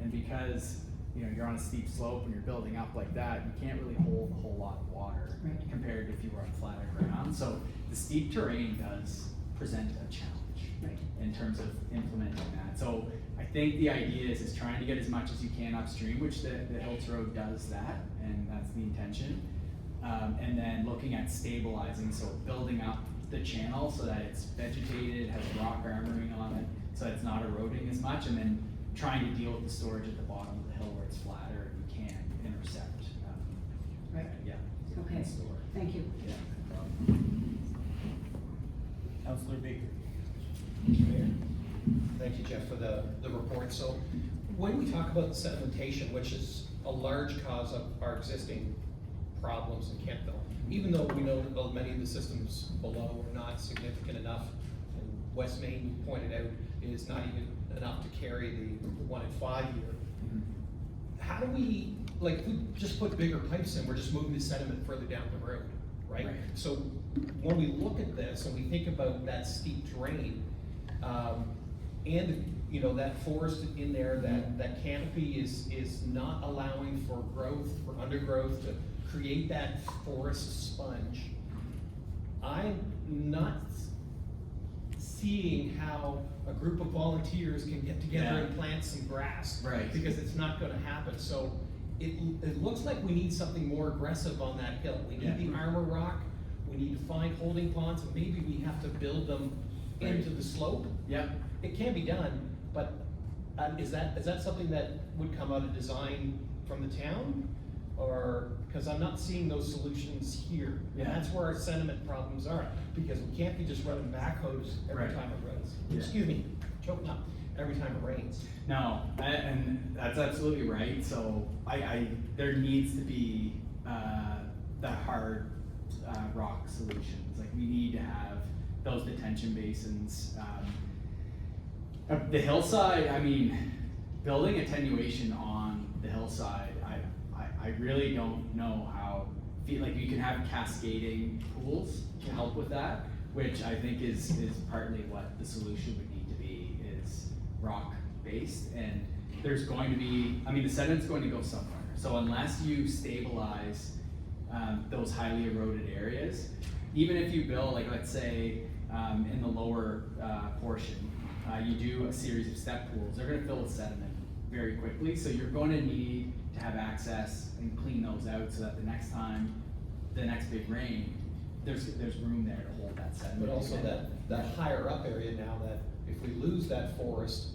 And because, you know, you're on a steep slope and you're building up like that, you can't really hold a whole lot of water Right. compared to if you were on flatter ground. So the steep terrain does present a challenge Right. in terms of implementing that. So I think the idea is trying to get as much as you can upstream, which the Hills Road does that, and that's the intention. And then looking at stabilizing, so building up the channel so that it's vegetated, has rock armoring on it, so that it's not eroding as much, and then trying to deal with the storage at the bottom of the hill where it's flatter and you can intercept. Right. Yeah. Okay. and store. Thank you. Yeah, no problem. Councillor Baker. Mayor. Thank you, Jeff, for the report. So when we talk about the sedimentation, which is a large cause of our existing problems in Kentville, even though we know that many of the systems below are not significant enough, and West Main, you pointed out, is not even enough to carry the 1 in 5 year. How do we, like, if we just put bigger pipes in, we're just moving the sediment further down the road, right? Right. So when we look at this and we think about that steep drain, and you know, that forest in there, that canopy is not allowing for growth, for undergrowth to create that forest sponge. I'm not seeing how a group of volunteers can get together and plant some grass. Right. Because it's not gonna happen, so it looks like we need something more aggressive on that hill. We need the armor rock, we need to find holding ponds, and maybe we have to build them into the slope. Yep. It can be done, but is that something that would come out of design from the town? Or, because I'm not seeing those solutions here. And Yeah. that's where our sediment problems are, because we can't be just running backhoes every Right. time it rains. Yeah. Excuse me, choking up, every time it rains. No, and that's absolutely right. So there needs to be the hard rock solutions. Like we need to have those detention basins. The hillside, I mean, building attenuation on the hillside, I really don't know how. Feel like you can have cascading pools to help with that, which I think is partly what the solution would need to be, is rock based. And there's going to be, I mean, the sediment's going to go somewhere. So unless you stabilize those highly eroded areas, even if you build, like let's say in the lower portion, you do a series of step pools, they're gonna fill with sediment very quickly. So you're going to need to have access and clean those out so that the next time, the next big rain, there's room there to hold that sediment. But also that higher up area now, that if we lose that forest,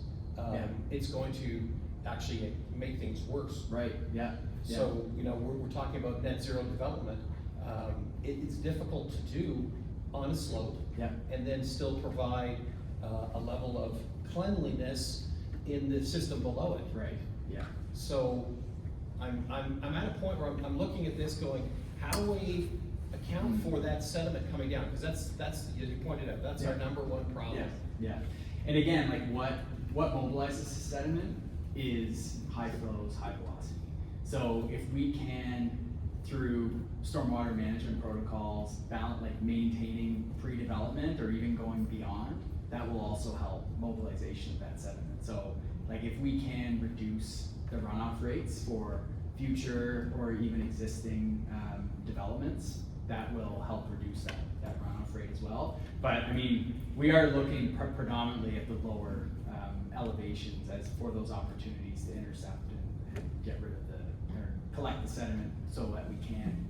it's going to actually make things worse. Right, yeah. So, you know, we're talking about net zero development. It's difficult to do on a slope. Yeah. And then still provide a level of cleanliness in the system below it. Right, yeah. So I'm at a point where I'm looking at this going, how do we account for that sediment coming down? Because that's, as you pointed out, that's our number one problem. Yeah. And again, like what mobilizes the sediment is high flows, high velocity. So if we can, through stormwater management protocols, balance, like maintaining pre-development or even going beyond, that will also help mobilization of that sediment. So like if we can reduce the runoff rates for future or even existing developments, that will help reduce that runoff rate as well. But I mean, we are looking predominantly at the lower elevations as for those opportunities to intercept and get rid of or collect the sediment so that we can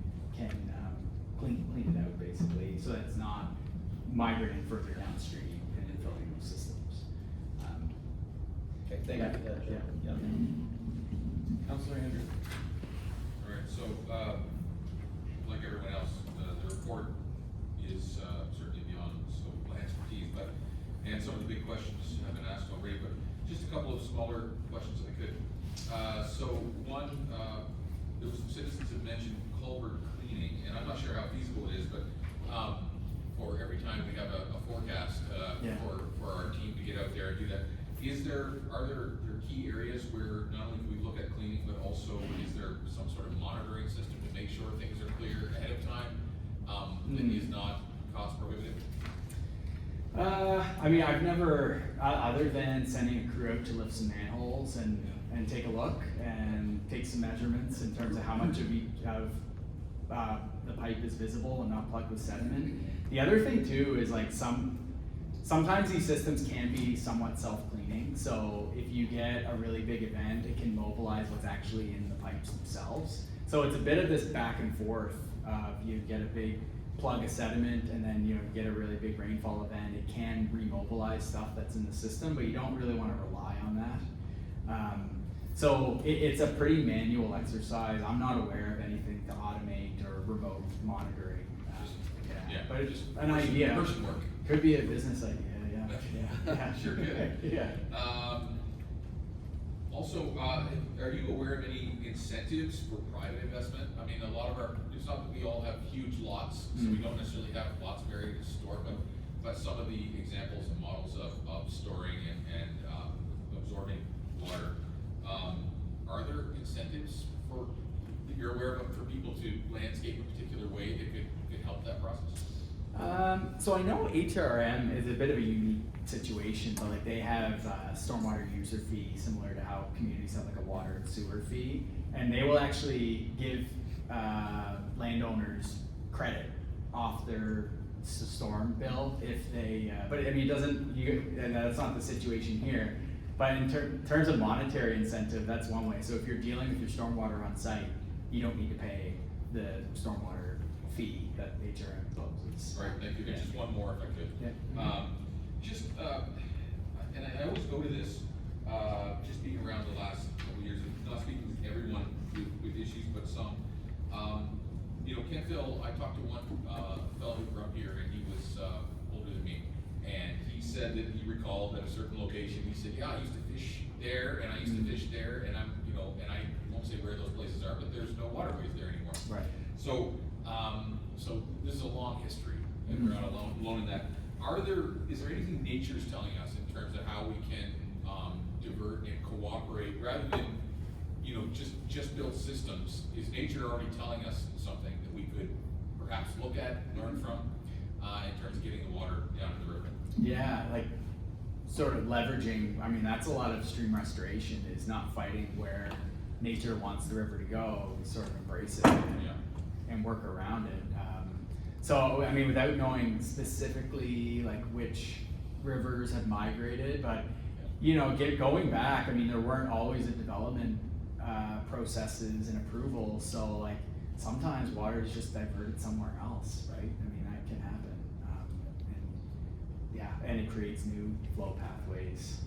clean it out basically, so that it's not migrating further downstream and infilling those systems. Okay, thank you for that, Joe. Yeah. Councilor Andrew. All right, so, like everyone else, the report is certainly beyond scope of my expertise, and some of the big questions have been asked already, but just a couple of smaller questions if I could. So one, there was some citizens that mentioned culvert cleaning, and I'm not sure how feasible it is, but for every time we have a forecast for our team to get out there and do that, are there key areas where not only can we look at cleaning, but also is there some sort of monitoring system to make sure things are clear ahead of time that is not cost prohibitive? I mean, I've never, other than sending a crew out to lift some manholes and take a look and take some measurements in terms of how much of the pipe is visible and not plugged with sediment. The other thing too is like sometimes these systems can be somewhat self-cleaning. So if you get a really big event, it can mobilize what's actually in the pipes themselves. So it's a bit of this back and forth of you get a big plug of sediment and then you get a really big rainfall event. It can remobilize stuff that's in the system, but you don't really want to rely on that. So it's a pretty manual exercise. I'm not aware of anything to automate or remote monitoring. But it's just an idea. Person work. Could be a business idea, yeah. Sure could. Yeah. Also, are you aware of any incentives for private investment? I mean, a lot of it's not that we all have huge lots, so we don't necessarily have lots of area to store, but some of the examples and models of storing and absorbing water, are there incentives that you're aware of for people to landscape a particular way that could help that process? So I know HRM is a bit of a unique situation, but like they have a stormwater user fee similar to how communities have like a water and sewer fee, and they will actually give landowners credit off their storm bill if they. But I mean, it doesn't. And that's not the situation here. But in terms of monetary incentive, that's one way. So if you're dealing with your stormwater on site, you don't need to pay the stormwater fee that HRM imposes. Right, thank you. There's just one more if I could. Yeah. And I always go to this, just being around the last couple of years, not speaking with everyone with issues, but some. Kentville, I talked to one fellow who grew up here, and he was older than me, and he said that he recalled at a certain location, he said, yeah, I used to fish there, and I used to fish there, and and I won't say where those places are, but there's no waterways there anymore. Right. So this is a long history, and we're not alone in that. Is there anything nature's telling us in terms of how we can divert and cooperate rather than just build systems? Is nature already telling us something that we could perhaps look at, learn from, in terms of getting the water down to the river? Yeah, like sort of leveraging. I mean, that's a lot of stream restoration, is not fighting where nature wants the river to go. We sort of embrace it and work around it. So I mean, without knowing specifically like which rivers have migrated, but going back, I mean, there weren't always a development processes and approvals. So like sometimes water is just diverted somewhere else, right? I mean, that can happen. And it creates new flow pathways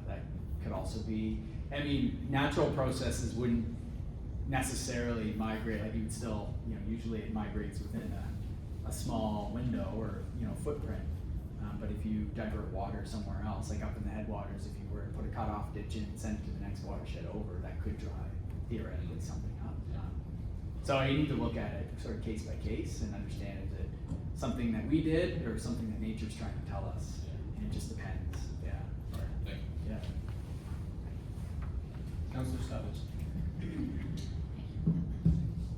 that could also be. I mean, natural processes wouldn't necessarily migrate. Like you would still, usually it migrates within a small window or footprint. But if you divert water somewhere else, like up in the headwaters, if you were to put a cutoff ditch in and send it to the next watershed over, that could dry theoretically something up. So you need to look at it sort of case by case and understand, is it something that we did or something that nature's trying to tell us? And it just depends. Yeah. All right, thank you. Yeah. Councillor Savage.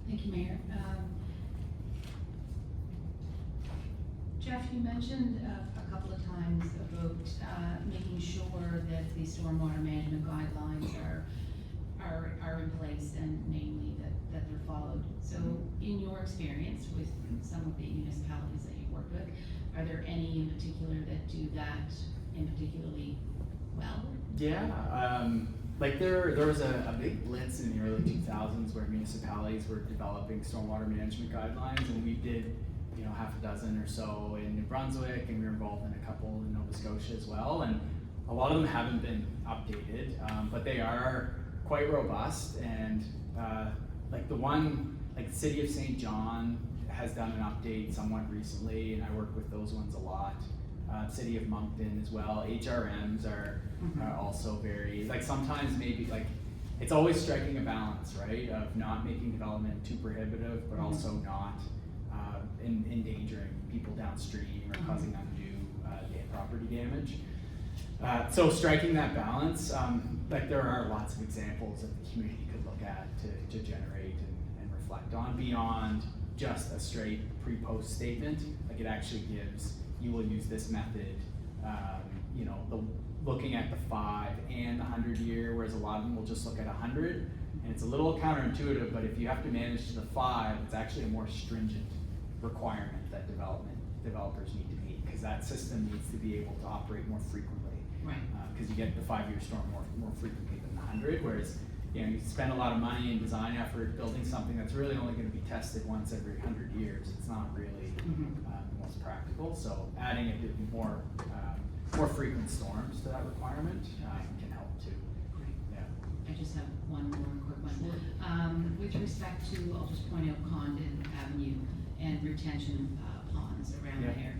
Thank you, Mayor. Jeff, you mentioned a couple of times about making sure that the stormwater management guidelines are in place, and namely that they're followed. So in your experience with some of the municipalities that you've worked with, are there any in particular that do that in particularly well? Yeah, like there was a big blitz in the early 2000s where municipalities were developing stormwater management guidelines, and we did half a dozen or so in New Brunswick, and we were involved in a couple in Nova Scotia as well, and a lot of them haven't been updated, but they are quite robust. And like the city of St. John has done an update somewhat recently, and I work with those ones a lot. City of Moncton as well. HRMs are also very, like sometimes maybe like, it's always striking a balance, right? Of not making development too prohibitive, but also not endangering people downstream or causing undue property damage. So striking that balance, like there are lots of examples that the community could look at to generate and reflect on beyond just a straight pre-post statement. Like it actually gives, you will use this method, looking at the 5 and the 100 year, whereas a lot of them will just look at 100. And it's a little counterintuitive, but if you have to manage to the 5, it's actually a more stringent requirement that developers need to meet, because that system needs to be able to operate more frequently. Right. Because you get the 5-year storm more frequently than the 100, whereas you spend a lot of money and design effort building something that's really only going to be tested once every 100 years. It's not really the most practical. So adding a bit more frequent storms to that requirement can help too. Great. Yeah. I just have one more quick one. With respect to, I'll just point out Condon Avenue and retention ponds around Yeah. there.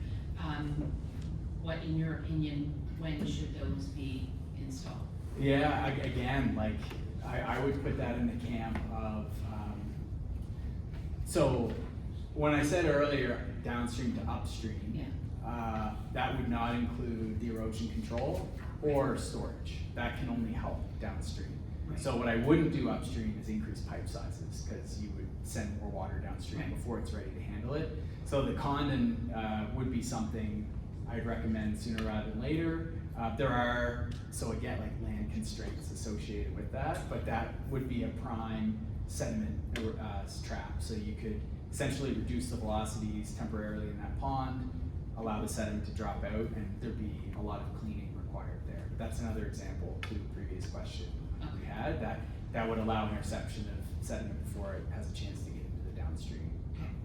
What, in your opinion, when should those be installed? Yeah, again, like I would put that in the camp of, so when I said earlier downstream to upstream, that would not include the erosion control or storage. That can only help downstream. So what I wouldn't do upstream is increase pipe sizes, because you would send more water downstream before it's ready to handle it. So the condon would be something I'd recommend sooner rather than later. There are, so again, like land constraints associated with that, but that would be a prime sediment trap. So you could essentially reduce the velocities temporarily in that pond, allow the sediment to drop out, and there'd be a lot of cleaning required there. But that's another example to the previous question we had, that would allow interception of sediment before it has a chance to get into the downstream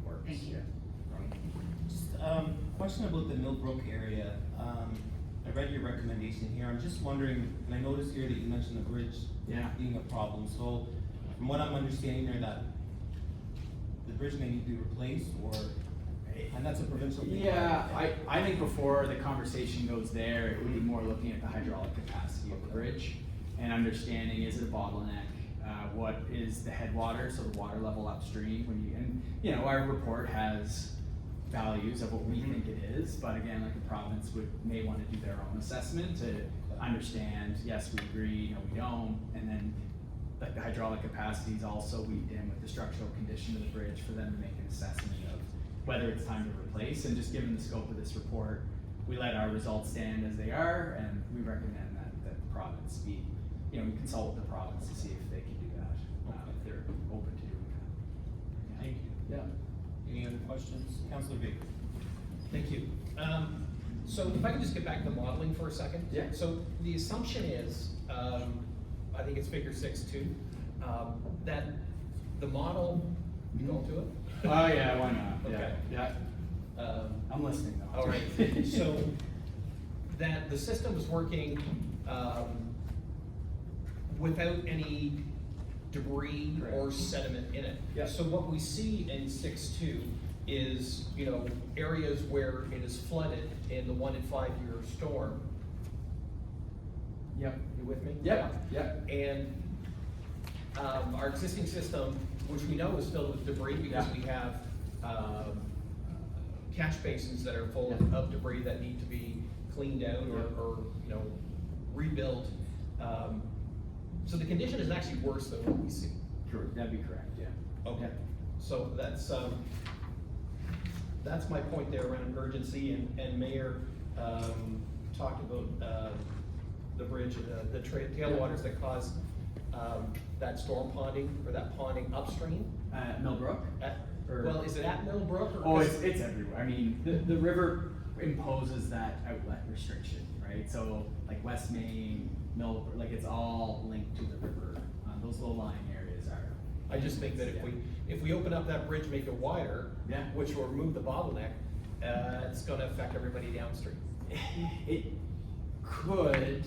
works. Thank you. Just, question about the Millbrook area. I read your recommendation here. I'm just wondering, and I noticed here that you mentioned the bridge Yeah. being a problem. So from what I'm understanding there, that the bridge may need to be replaced, or, and that's a provincial thing. Yeah, I think before the conversation goes there, it would be more looking at the hydraulic capacity of the bridge and understanding, is it a bottleneck? What is the headwater, so the water level upstream and our report has values of what we think it is, but again, like the province may want to do their own assessment to understand, yes, we agree, no, we don't, and then like the hydraulic capacities also weaved in with the structural condition of the bridge for them to make an assessment of whether it's time to replace. And just given the scope of this report, we let our results stand as they are, and we recommend that the province we consult with the province to see if they can do that, if they're open to doing that. Thank you. Yeah. Any other questions? Councilor Baker. Thank you. So if I can just get back to modeling for a second. Yeah. So the assumption is, I think it's figure 6.2, that the model, you go to it? Oh yeah, why not? Okay. Yeah. I'm listening though. All right, so that the system is working without any debris or sediment in it. Yeah. So what we see in 6.2 is, areas where it is flooded in the 1 in 5 year storm. Yep. You with me? Yep. Yep. And our existing system, which we know is filled with debris because Yeah. we have catch basins that are full of debris that need to be cleaned out or rebuilt. So the condition is actually worse than what we see. Correct. That'd be correct. Yeah. Okay. So that's my point there around urgency, and Mayor talked about the bridge, the tailwaters that cause that storm ponding or that ponding upstream. Millbrook. Well, is it at Millbrook or? Oh, it's everywhere. I mean, the river imposes that outlet restriction, right? So like West Main, Millbrook, like it's all linked to the river. Those low-lying areas are. I just think that if we open up that bridge, make it wider, Yeah. which will remove the bottleneck, it's gonna affect everybody downstream. It could.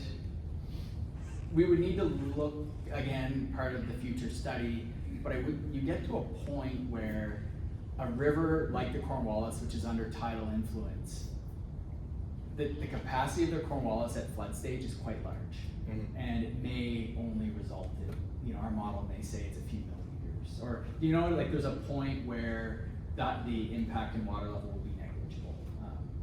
We would need to look, again, part of the future study, but you get to a point where a river like the Cornwallis, which is under tidal influence, the capacity of the Cornwallis at flood stage is quite large. Mhm. And it may only result in, our model may say it's a few millimeters, or, there's a point where the impact in water level will be negligible.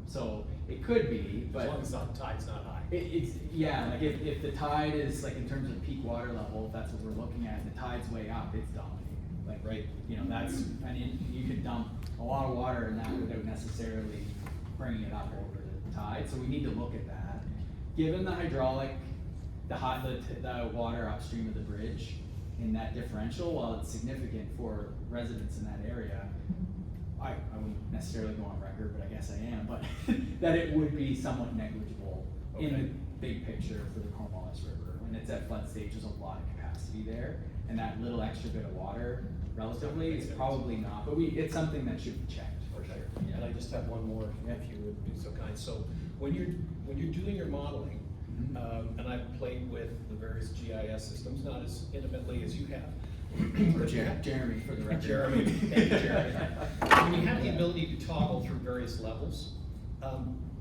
So it could be, but. As long as the tide's not high. Like if the tide is like in terms of peak water level, if that's what we're looking at, and the tide's way up, it's dominating. Like, Right. You could dump a lot of water in that without necessarily bringing it up over the tide, so we need to look at that. Given the hydraulic, the water upstream of the bridge in that differential, while it's significant for residents in that area, I wouldn't necessarily go on record, but I guess I am, but that it would be somewhat negligible in the big picture for the Cornwallis River. When it's at flood stage, there's a lot of capacity there, and that little extra bit of water relatively is probably not, but it's something that should be checked for sure. And I just have one more, if you would be so kind. So when you're doing your modeling, and I've played with the various GIS systems, not as intimately as you have. But you have- Jeremy, for the record. Jeremy, thank you, Jeremy. When you have the ability to toggle through various levels,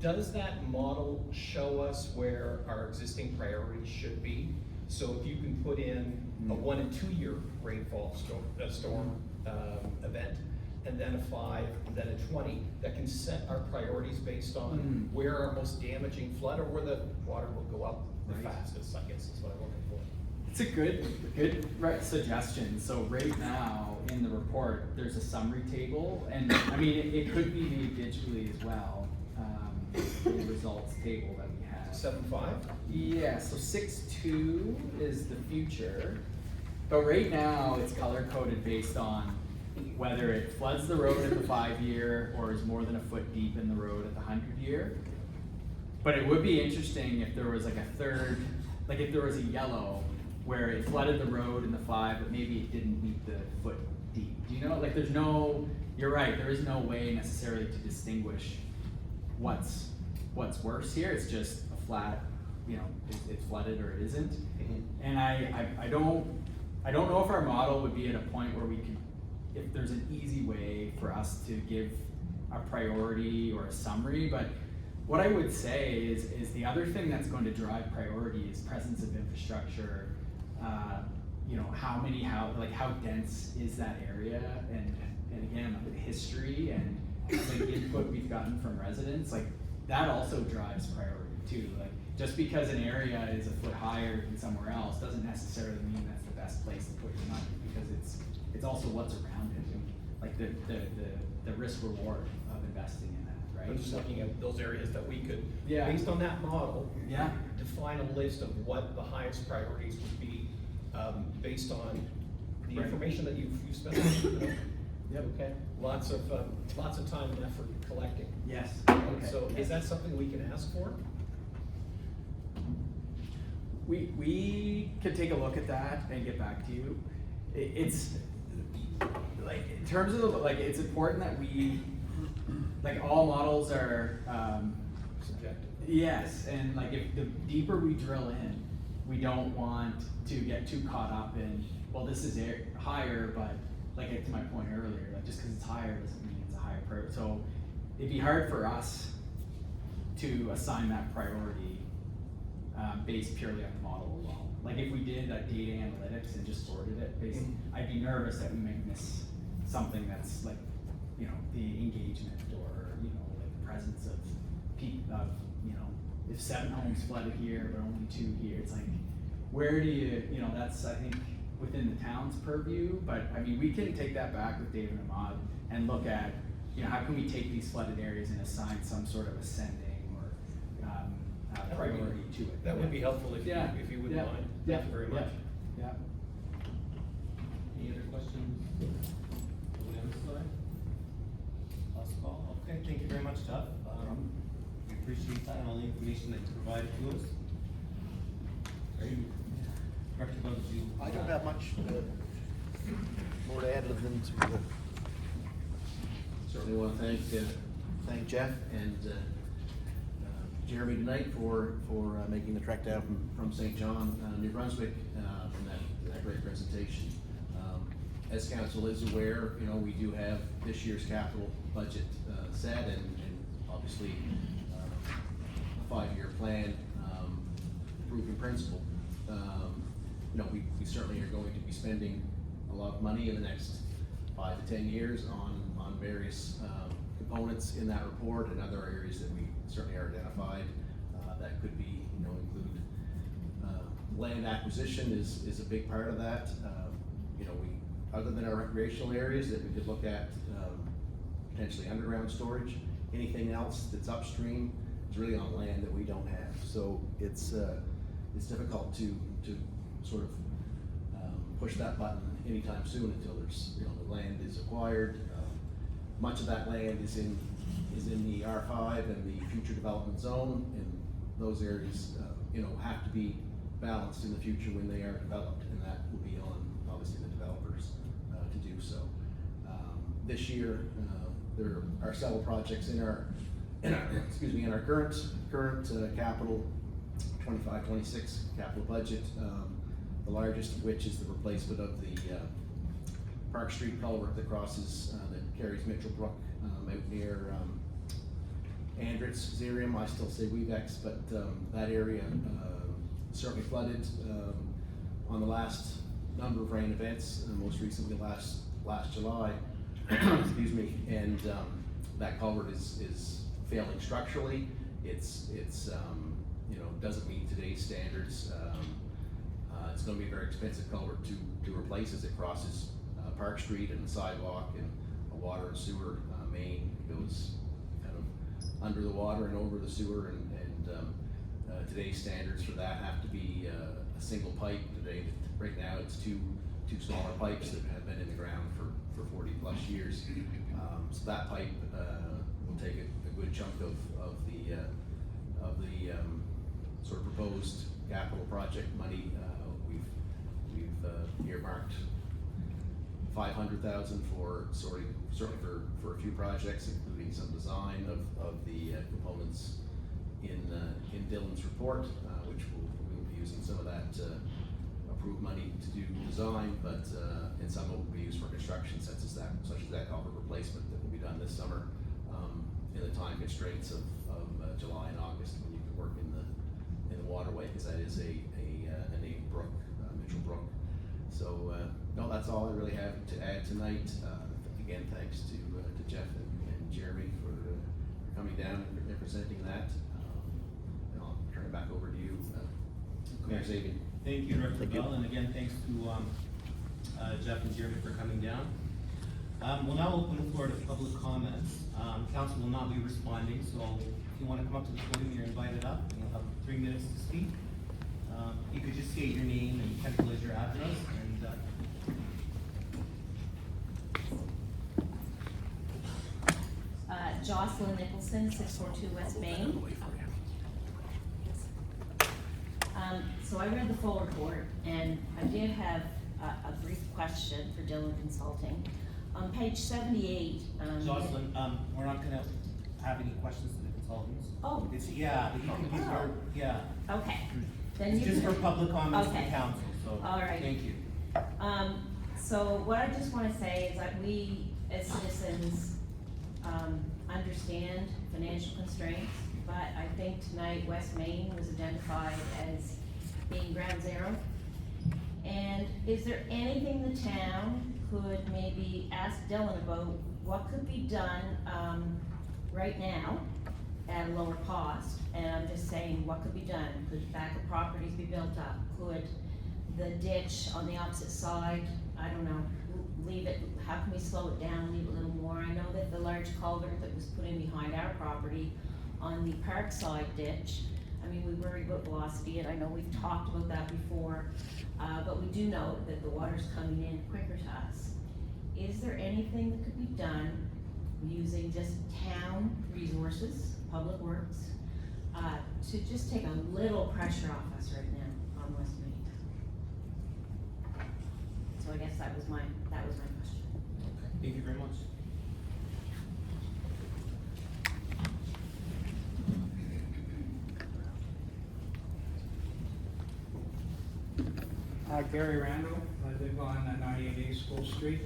does that model show us where our existing priorities should be? So if you can put in a 1 and 2 year rainfall storm event, and then a 5, and then a 20, that can set our priorities based on where our most damaging flood or where the water will go up the Right. fastest, I guess is what I'm looking for. It's a good suggestion. So right now in the report, there's a summary table, and I mean it could be made digitally as well. The results table that we have. 7.5? Yeah. So 6.2 is the future, but right now it's color coded based on whether it floods the road at the 5-year or is more than a foot deep in the road at the 100-year. But it would be interesting if there was like a third, like if there was a yellow where it flooded the road in the 5, but maybe it didn't meet the foot deep. Do you know? Like there's no, you're right, there is no way necessarily to distinguish what's worse here. It's just a flat, you know, it's flooded or it isn't. And I don't know if our model would be at a point where we could, if there's an easy way for us to give a priority or a summary, but what I would say is the other thing that's going to drive priority is presence of infrastructure. You know, how dense is that area, and again, the history and the input we've gotten from residents, like that also drives priority too. Like just because an area is a foot higher than somewhere else doesn't necessarily mean that's the best place to put your money, because it's also what's around it, and like the risk reward of investing in that, right? I'm just looking at those areas that we could, Yeah. based on that model, Yeah. define a list of what the highest priorities would be, based on the Right. information that you've spent. Yep. Okay, lots of time and effort collecting. Yes. So is that something we can ask for? We could take a look at that and get back to you. It's like in terms of like it's important that we like all models are Subjective. yes, and like if the deeper we drill in, we don't want to get too caught up in, well, this is higher, but like to my point earlier, like just because it's higher doesn't mean it's a higher priority. So it'd be hard for us to assign that priority based purely on the model alone. Like if we did that data analytics and just sorted it based, I'd be nervous that we might miss something that's like, you know, the engagement or, you know, like the presence of you know, if 7 homes flooded here but only 2 here, it's like, where do you know, that's I think within the town's purview, but I mean, we can take that back with David and Ahmad and look at, you know, how can we take these flooded areas and assign some sort of ascending or priority to it. That would be helpful if you wouldn't mind. Thank you very much. Yeah. Any other questions? On the other side? Last call. Okay, thank you very much, Jeff. We appreciate that and all the information that you provided to us. Director Buggs, you? I don't have much more to add other than to certainly want to thank Jeff and Jeremy tonight for making the trek down from St. John, New Brunswick, from that great presentation. As council is aware, you know, we do have this year's capital budget set and obviously a 5-year plan approved in principle. You know, we certainly are going to be spending a lot of money in the next 5 to 10 years on various components in that report and other areas that we certainly are identified. That could be, you know, include land acquisition is a big part of that. You know, other than our recreational areas that we could look at potentially underground storage, anything else that's upstream is really on land that we don't have. So it's difficult to sort of push that button anytime soon until there's, you know, the land is acquired. Much of that land is in the R5 and the future development zone, and those areas, you know, have to be balanced in the future when they are developed, and that will be on obviously the developers to do so. This year, there are several projects in our current capital 25-26 capital budget. The largest of which is the replacement of the Park Street culvert that crosses, that carries Mitchell Brook out near Andritz, Xerium. I still say Weevex, but that area certainly flooded on the last number of rain events, most recently last July. Excuse me, and that culvert is failing structurally. It's you know, doesn't meet today's standards. It's gonna be a very expensive culvert to replace as it crosses Park Street and the sidewalk, and a water and sewer main goes kind of under the water and over the sewer, and today's standards for that have to be a single pipe. Right now, it's two smaller pipes that have been in the ground for 40 plus years. So that pipe will take a good chunk of the sort of proposed capital project money. We've earmarked $500,000 certainly for a few projects, including some design of the components in Dillon's report, which we'll be using some of that approved money to do design, but and some will be used for construction, such as that culvert replacement that will be done this summer, in the time constraints of July and August, when you can work in the waterway, because that is a named brook, Mitchell Brook. So no, that's all I really have to add tonight. Again, thanks to Jeff and Jeremy for coming down and presenting that. And I'll turn it back over to you, Mayor Zabian. Thank you, Director Bell, and again, thanks to Jeff and Jeremy for coming down. We'll now open the floor to public comments. Council will not be responding, so if you want to come up to the podium, you're invited up, and you'll have 3 minutes to speak. You could just state your name and Kentville as your address, and Jocelyn Nicholson, 642 West Main. So I read the full report, and I did have a brief question for Dillon Consulting. On page 78. Jocelyn, we're not gonna have any questions to the consultants. Oh. But you can give your, yeah. Okay. Then It's you just can- for public comments Okay. from council, so. All right. Thank you. So what I just wanna say is that we, as citizens, understand financial constraints, but I think tonight West Main was identified as being ground zero. And is there anything the town could maybe ask Dillon about what could be done, right now at a lower cost? And I'm just saying, what could be done? Could backup properties be built up? Could the ditch on the opposite side, I don't know, leave it, how can we slow it down, leave it a little more? I know that the large culvert that was put in behind our property on the park side ditch, I mean, we worry about velocity, and I know we've talked about that before, but we do know that the water's coming in quicker to us. Is there anything that could be done using just town resources, public works, to just take a little pressure off us right now on West Main? So I guess that was my question. Okay, thank you very much. Gary Randall, I live on 98A School Street.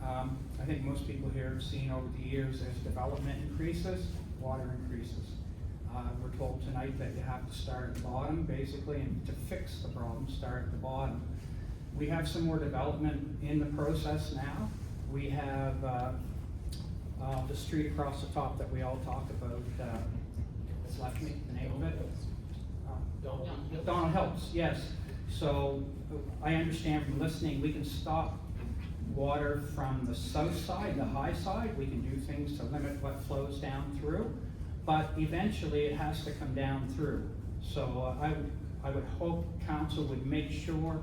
I think most people here have seen over the years as development increases, water increases. We're told tonight that you have to start at the bottom, basically, and to fix the problem, start at the bottom. We have some more development in the process now. We have the street across the top that we all talk about, what's left me, the name of it? Donald Helps, yes. So I understand from listening, we can stop water from the south side, the high side. We can do things to limit what flows down through, but eventually it has to come down through. So I would hope council would make sure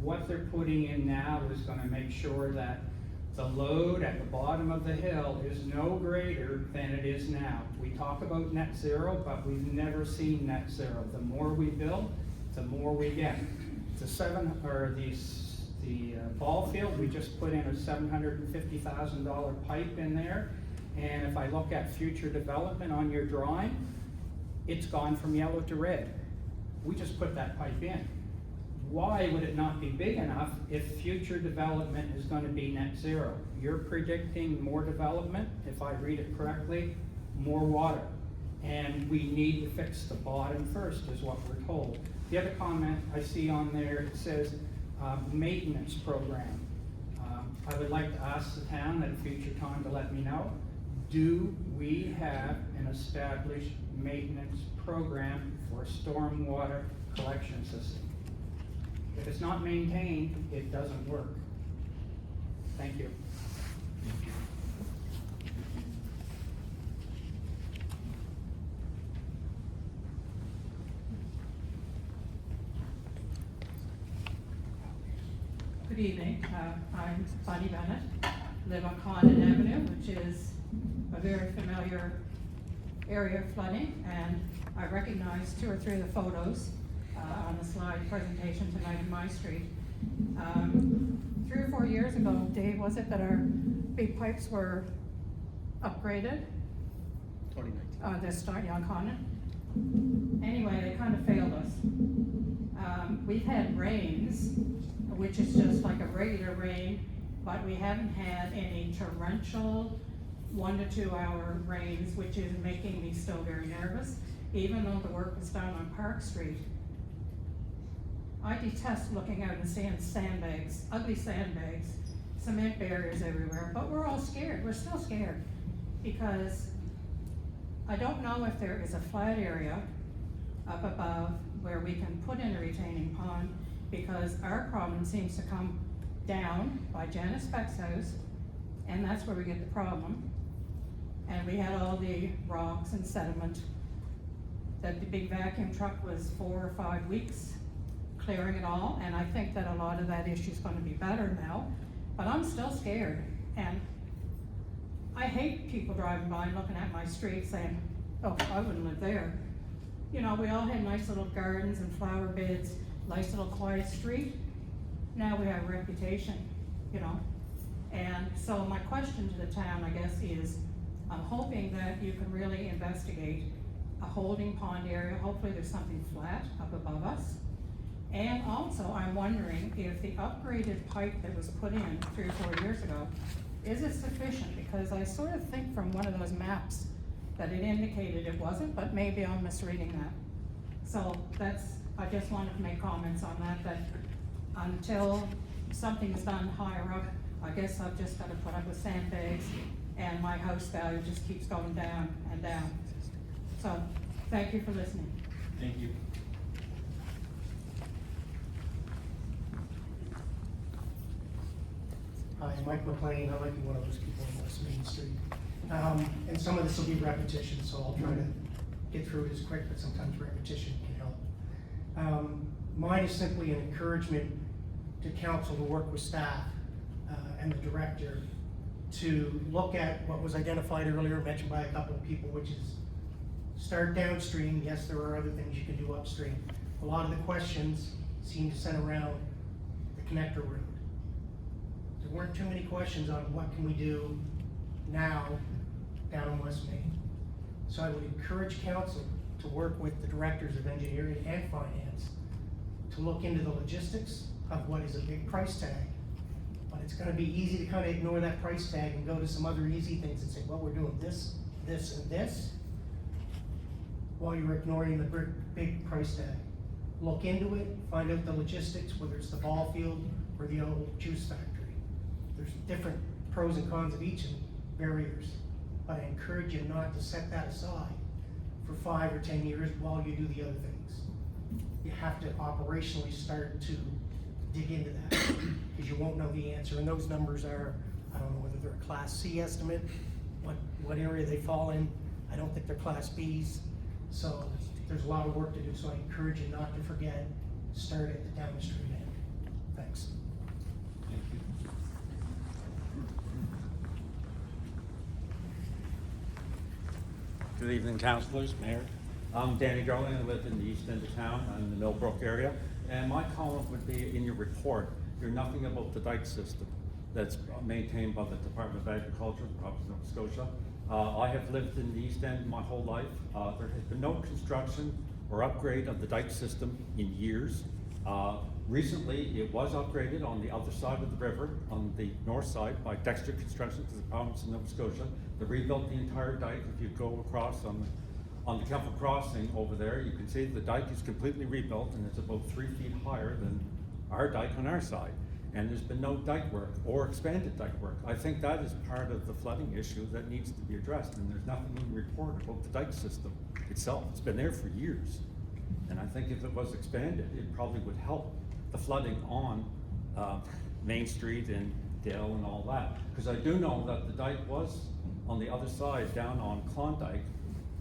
what they're putting in now is gonna make sure that the load at the bottom of the hill is no greater than it is now. We talk about net zero, but we've never seen net zero. The more we build, the more we get. The ball field, we just put in a $750,000 pipe in there. And if I look at future development on your drawing, it's gone from yellow to red. We just put that pipe in. Why would it not be big enough if future development is gonna be net zero? You're predicting more development, if I read it correctly, more water. And we need to fix the bottom first, is what we're told. The other comment I see on there, it says, maintenance program. I would like to ask the town at a future time to let me know, do we have an established maintenance program for stormwater collection system? if it's not maintained, it doesn't work. Thank you. Good evening, I'm Bonnie Bennett, live on Condon Avenue, which is a very familiar area of flooding, and I recognize 2 or 3 of the photos on the slide presentation tonight in my street. 3 or 4 years ago, Dave, was it that our big pipes were upgraded? 2019. They're starting on Condon. Anyway, they kind of failed us. We've had rains, which is just like a regular rain, but we haven't had any torrential 1 to 2 hour rains, which is making me still very nervous, even though the work was done on Park Street. I detest looking out and seeing sandbags, ugly sandbags, cement barriers everywhere, but we're all scared. We're still scared because I don't know if there is a flat area up above where we can put in a retaining pond, because our problem seems to come down by Janice Beck's house, and that's where we get the problem. And we had all the rocks and sediment, that the big vacuum truck was 4 or 5 weeks clearing it all, and I think that a lot of that issue is gonna be better now, but I'm still scared. And I hate people driving by and looking at my street saying, oh, I wouldn't live there. You know, we all had nice little gardens and flower beds, nice little quiet street. Now we have a reputation, you know. And so my question to the town, I guess, is I'm hoping that you can really investigate a holding pond area. Hopefully there's something flat up above us. And also I'm wondering if the upgraded pipe that was put in 3 or 4 years ago, is it sufficient? Because I sort of think from one of those maps that it indicated it wasn't, but maybe I'm misreading that. So I just wanted to make comments on that until something is done higher up, I guess I've just gotta put up with sandbags, and my house value just keeps going down and down. So, thank you for listening. Thank you. Hi, Mike McLean. I might be one of those people on West Main Street. And some of this will be repetition, so I'll try to get through it as quick, but sometimes repetition can help. Mine is simply an encouragement to council to work with staff and the director to look at what was identified earlier, mentioned by a couple of people, which is start downstream. Yes, there are other things you can do upstream. A lot of the questions seem to center around the connector route. There weren't too many questions on what can we do now down in West Main. So I would encourage council to work with the directors of engineering and finance to look into the logistics of what is a big price tag. But it's gonna be easy to kind of ignore that price tag and go to some other easy things and say, well, we're doing this, this, and this, while you're ignoring the big price tag. Look into it, find out the logistics, whether it's the ball field or the old juice factory. There's different pros and cons of each and barriers, but I encourage you not to set that aside for 5 or 10 years while you do the other things. You have to operationally start to dig into that, because you won't know the answer, and those numbers are, I don't know whether they're a Class C estimate, what area they fall in. I don't think they're Class Bs, so there's a lot of work to do, so I encourage you not to forget, start at the downstream end. Thanks. Thank you. Good evening, councillors, mayor. I'm Danny Garland. I live in the east end of town, I'm in the Millbrook area. And my comment would be, in your report, you're nothing about the dike system that's maintained by the Department of Agriculture, province of Nova Scotia. I have lived in the east end my whole life. There has been no construction or upgrade of the dike system in years. Recently, it was upgraded on the other side of the river, on the north side, by Dexter Construction to the province of Nova Scotia. They rebuilt the entire dike. If you go across on the Kentville crossing over there, you can see the dike is completely rebuilt, and it's about 3 feet higher than our dike on our side. And there's been no dike work or expanded dike work. I think that is part of the flooding issue that needs to be addressed, and there's nothing in the report about the dike system itself. It's been there for years. And I think if it was expanded, it probably would help the flooding on Main Street and Dale and all that. Because I do know that the dike was on the other side, down on Klondike,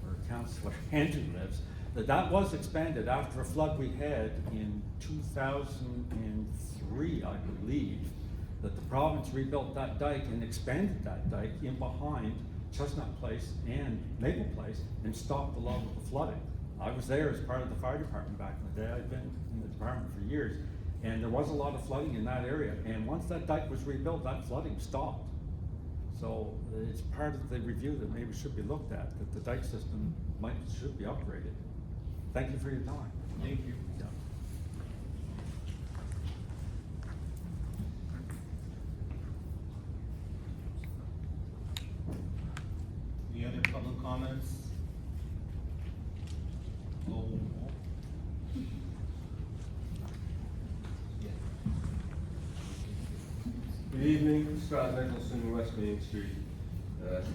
where Councillor Andrew lives, that was expanded after a flood we had in 2003, I believe, that the province rebuilt that dike and expanded that dike in behind Chestnut Place and Maple Place and stopped a lot of the flooding. I was there as part of the fire department back in the day. I've been in the department for years, and there was a lot of flooding in that area. And once that dike was rebuilt, that flooding stopped. So it's part of the review that maybe should be looked at, that the dike system should be upgraded. Thank you for your time. Thank you. Yeah. Any other public comments? Oh. Good evening, Scott Nicholson, West Main Street. I've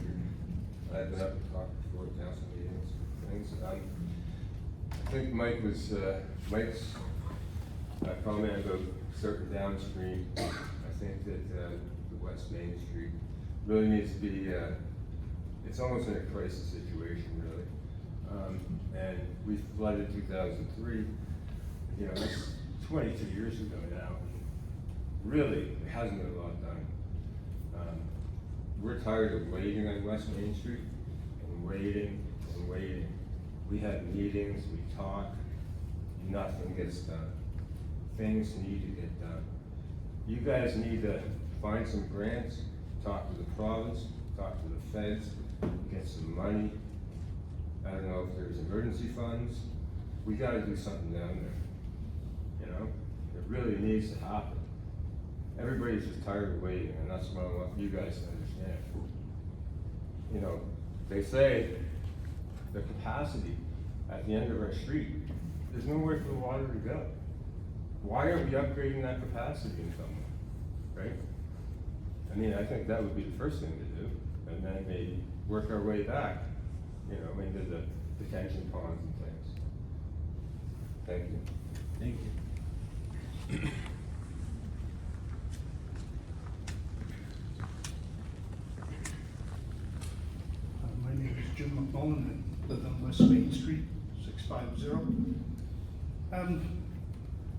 been up and talked before council meetings and things. I think Mike's comment about certain downstream, I think that the West Main Street really needs to be, it's almost in a crisis situation, really. And we flooded 2003, you know, that's 22 years ago now. Really, there hasn't been a lot done. We're tired of waiting on West Main Street and waiting and waiting. We have meetings, we talk, nothing gets done. Things need to get done. You guys need to find some grants, talk to the province, talk to the feds, get some money. I don't know if there's emergency funds. We gotta do something down there, you know? It really needs to happen. Everybody's just tired of waiting, and that's what I want you guys to understand. You know, they say the capacity at the end of our street, there's nowhere for the water to go. Why aren't we upgrading that capacity in some way, right? I mean, I think that would be the first thing to do, and then maybe work our way back, you know, into the detention ponds and things. Thank you. Thank you. My name is Jim McMullen, I live on West Main Street, 650. I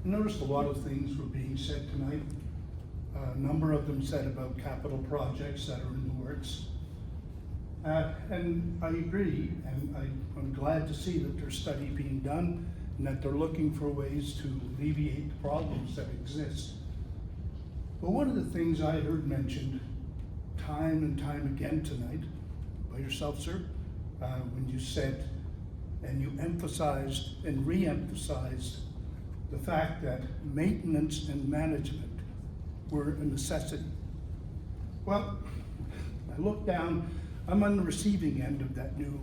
noticed a lot of things were being said tonight. A number of them said about capital projects that are in the works. And I agree, and I'm glad to see that there's study being done and that they're looking for ways to alleviate the problems that exist. But one of the things I heard mentioned time and time again tonight by yourself, sir, when you said, and you emphasized and re-emphasized the fact that maintenance and management were a necessity. Well, I look down, I'm on the receiving end of that new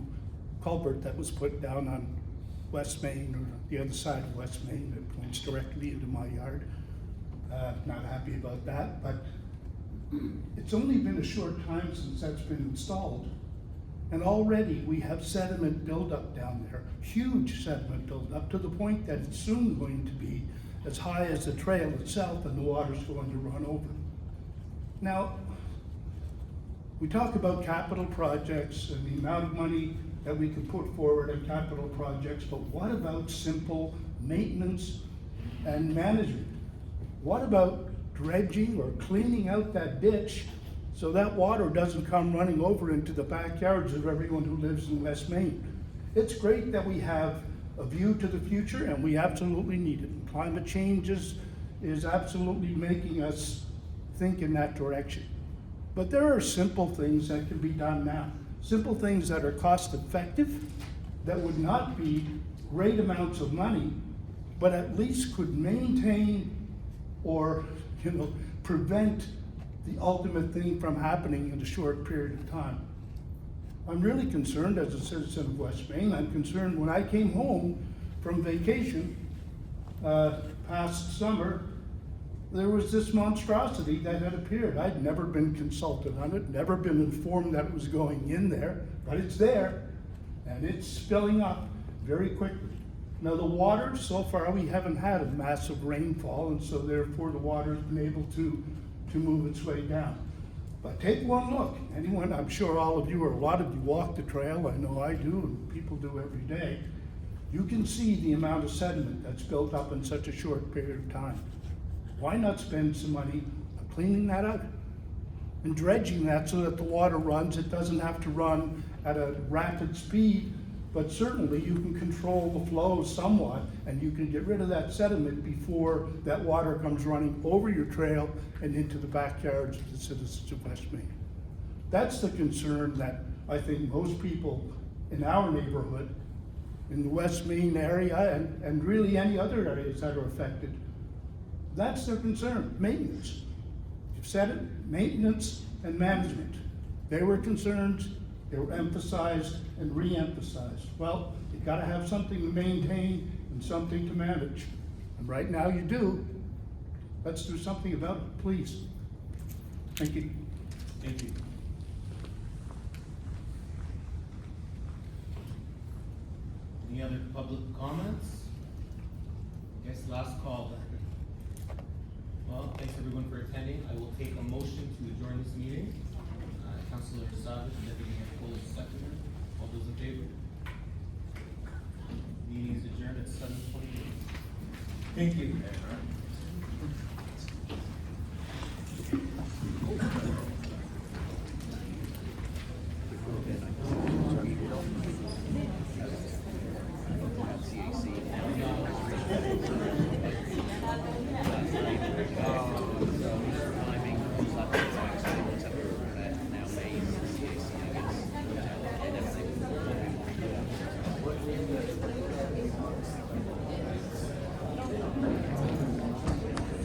culvert that was put down on West Main, or the other side of West Main, that points directly into my yard. Not happy about that, but it's only been a short time since that's been installed. And already we have sediment buildup down there, huge sediment buildup, to the point that it's soon going to be as high as the trail itself, and the water's going to run over. Now, we talk about capital projects and the amount of money that we can put forward in capital projects, but what about simple maintenance and management? What about dredging or cleaning out that ditch so that water doesn't come running over into the backyards of everyone who lives in West Main? It's great that we have a view to the future, and we absolutely need it. And climate change is absolutely making us think in that direction. But there are simple things that can be done now. Simple things that are cost effective, that would not be great amounts of money, but at least could maintain or, you know, prevent the ultimate thing from happening in a short period of time. I'm really concerned as a citizen of West Main. I'm concerned when I came home from vacation past summer, there was this monstrosity that had appeared. I'd never been consulted on it, never been informed that it was going in there, but it's there, and it's filling up very quickly. Now, the water, so far, we haven't had a massive rainfall, and so therefore the water's been able to move its way down. But take one look, anyone, I'm sure all of you, or a lot of you walk the trail, I know I do, and people do every day. You can see the amount of sediment that's built up in such a short period of time. Why not spend some money on cleaning that out? And dredging that so that the water runs, it doesn't have to run at a rapid speed, but certainly you can control the flow somewhat, and you can get rid of that sediment before that water comes running over your trail and into the backyards of the citizens of West Main. That's the concern that I think most people in our neighborhood, in the West Main area, and really any other areas that are affected, that's their concern, maintenance. You've said it, maintenance and management. They were concerns, they were emphasized and re-emphasized. Well, you gotta have something to maintain and something to manage. And right now you do. Let's do something about it, please. Thank you. Thank you. Any other public comments? I guess last call then. Well, thanks everyone for attending. I will take a motion to adjourn this meeting. Councilor Savage, Deputy Mayor Cole, seconder. All those in favor? Meeting is adjourned at 7:28. Thank you.